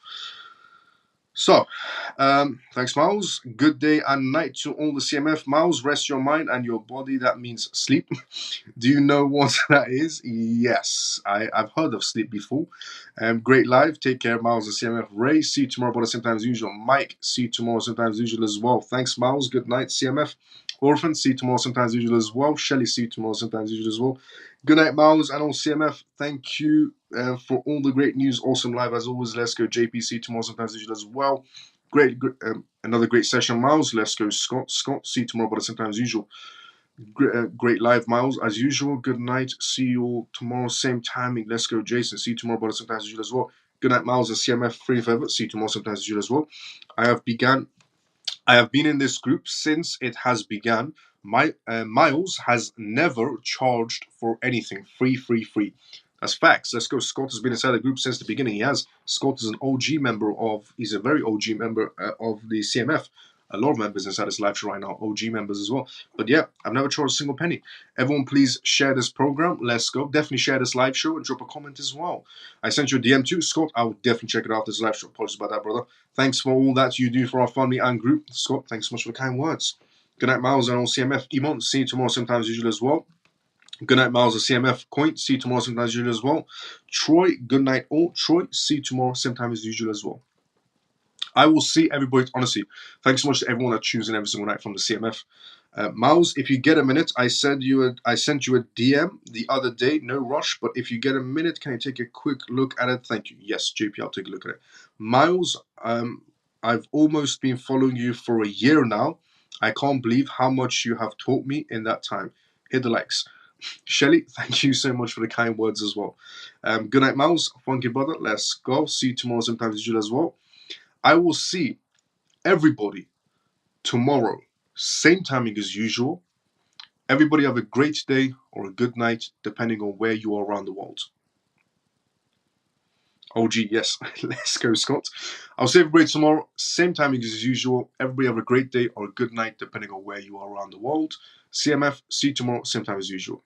So, thanks, Miles. Good day and night to all the CMF. Miles, rest your mind and your body. That means sleep. Do you know what that is? Yes, I've heard of sleep before. Great live. Take care, Miles and CMF. Ray, see you tomorrow, but sometimes usual. Mike, see you tomorrow, sometimes usual as well. Thanks, Miles. Good night, CMF. Orphan, see you tomorrow, sometimes usual as well. Shelly, see you tomorrow, sometimes usual as well. Good night, Miles and all CMF. Thank you for all the great news. Awesome live as always. Let's go, JPC tomorrow, sometimes usual as well. Great, another great session, Miles. Let's go, Scott. Scott, see you tomorrow, but sometimes usual. Great live, Miles, as usual. Good night. See you all tomorrow, same timing. Let's go, Jason. See you tomorrow, but sometimes usual as well. Good night, Miles and CMF. Free forever. See you tomorrow, sometimes usual as well. I have been in this group since it has begun. Miles has never charged for anything. Free. That's facts. Let's go. Scott has been inside the group since the beginning. Scott is an OG member he's a very OG member of the CMF. a lot of members inside this live show right now, OG members as well. But yeah, I've never charged a single penny. Everyone, please share this program. Let's go. Definitely share this live show and drop a comment as well. I sent you a DM too, Scott. I will definitely check it out this live show. Apologies about that, brother. Thanks for all that you do for our family and group. Scott, thanks so much for the kind words. Good night, Miles and all CMF. Emon, see you tomorrow sometimes usual as well. Good night, Miles and CMF. Coin, see you tomorrow sometimes as usual as well. Troy, good night all. Troy, see you tomorrow sometimes as usual as well. I will see everybody, honestly, thanks so much to everyone that tunes in every single night from the CMF. Miles, if you get a minute, I sent you a DM the other day, no rush, but if you get a minute, can you take a quick look at it? Thank you. Yes, JP, I'll take a look at it. Miles, I've almost been following you for a year now. I can't believe how much you have taught me in that time. Hit the likes. Shelly, thank you so much for the kind words as well. Good night, Miles. Funky brother, let's go. See you tomorrow sometimes as usual as well. I will see everybody tomorrow, same timing as usual. Everybody have a great day or a good night, depending on where you are around the world. OG, yes. Let's go, Scott. I'll see everybody tomorrow, same timing as usual. Everybody have a great day or a good night, depending on where you are around the world. CMF, see you tomorrow, same time as usual.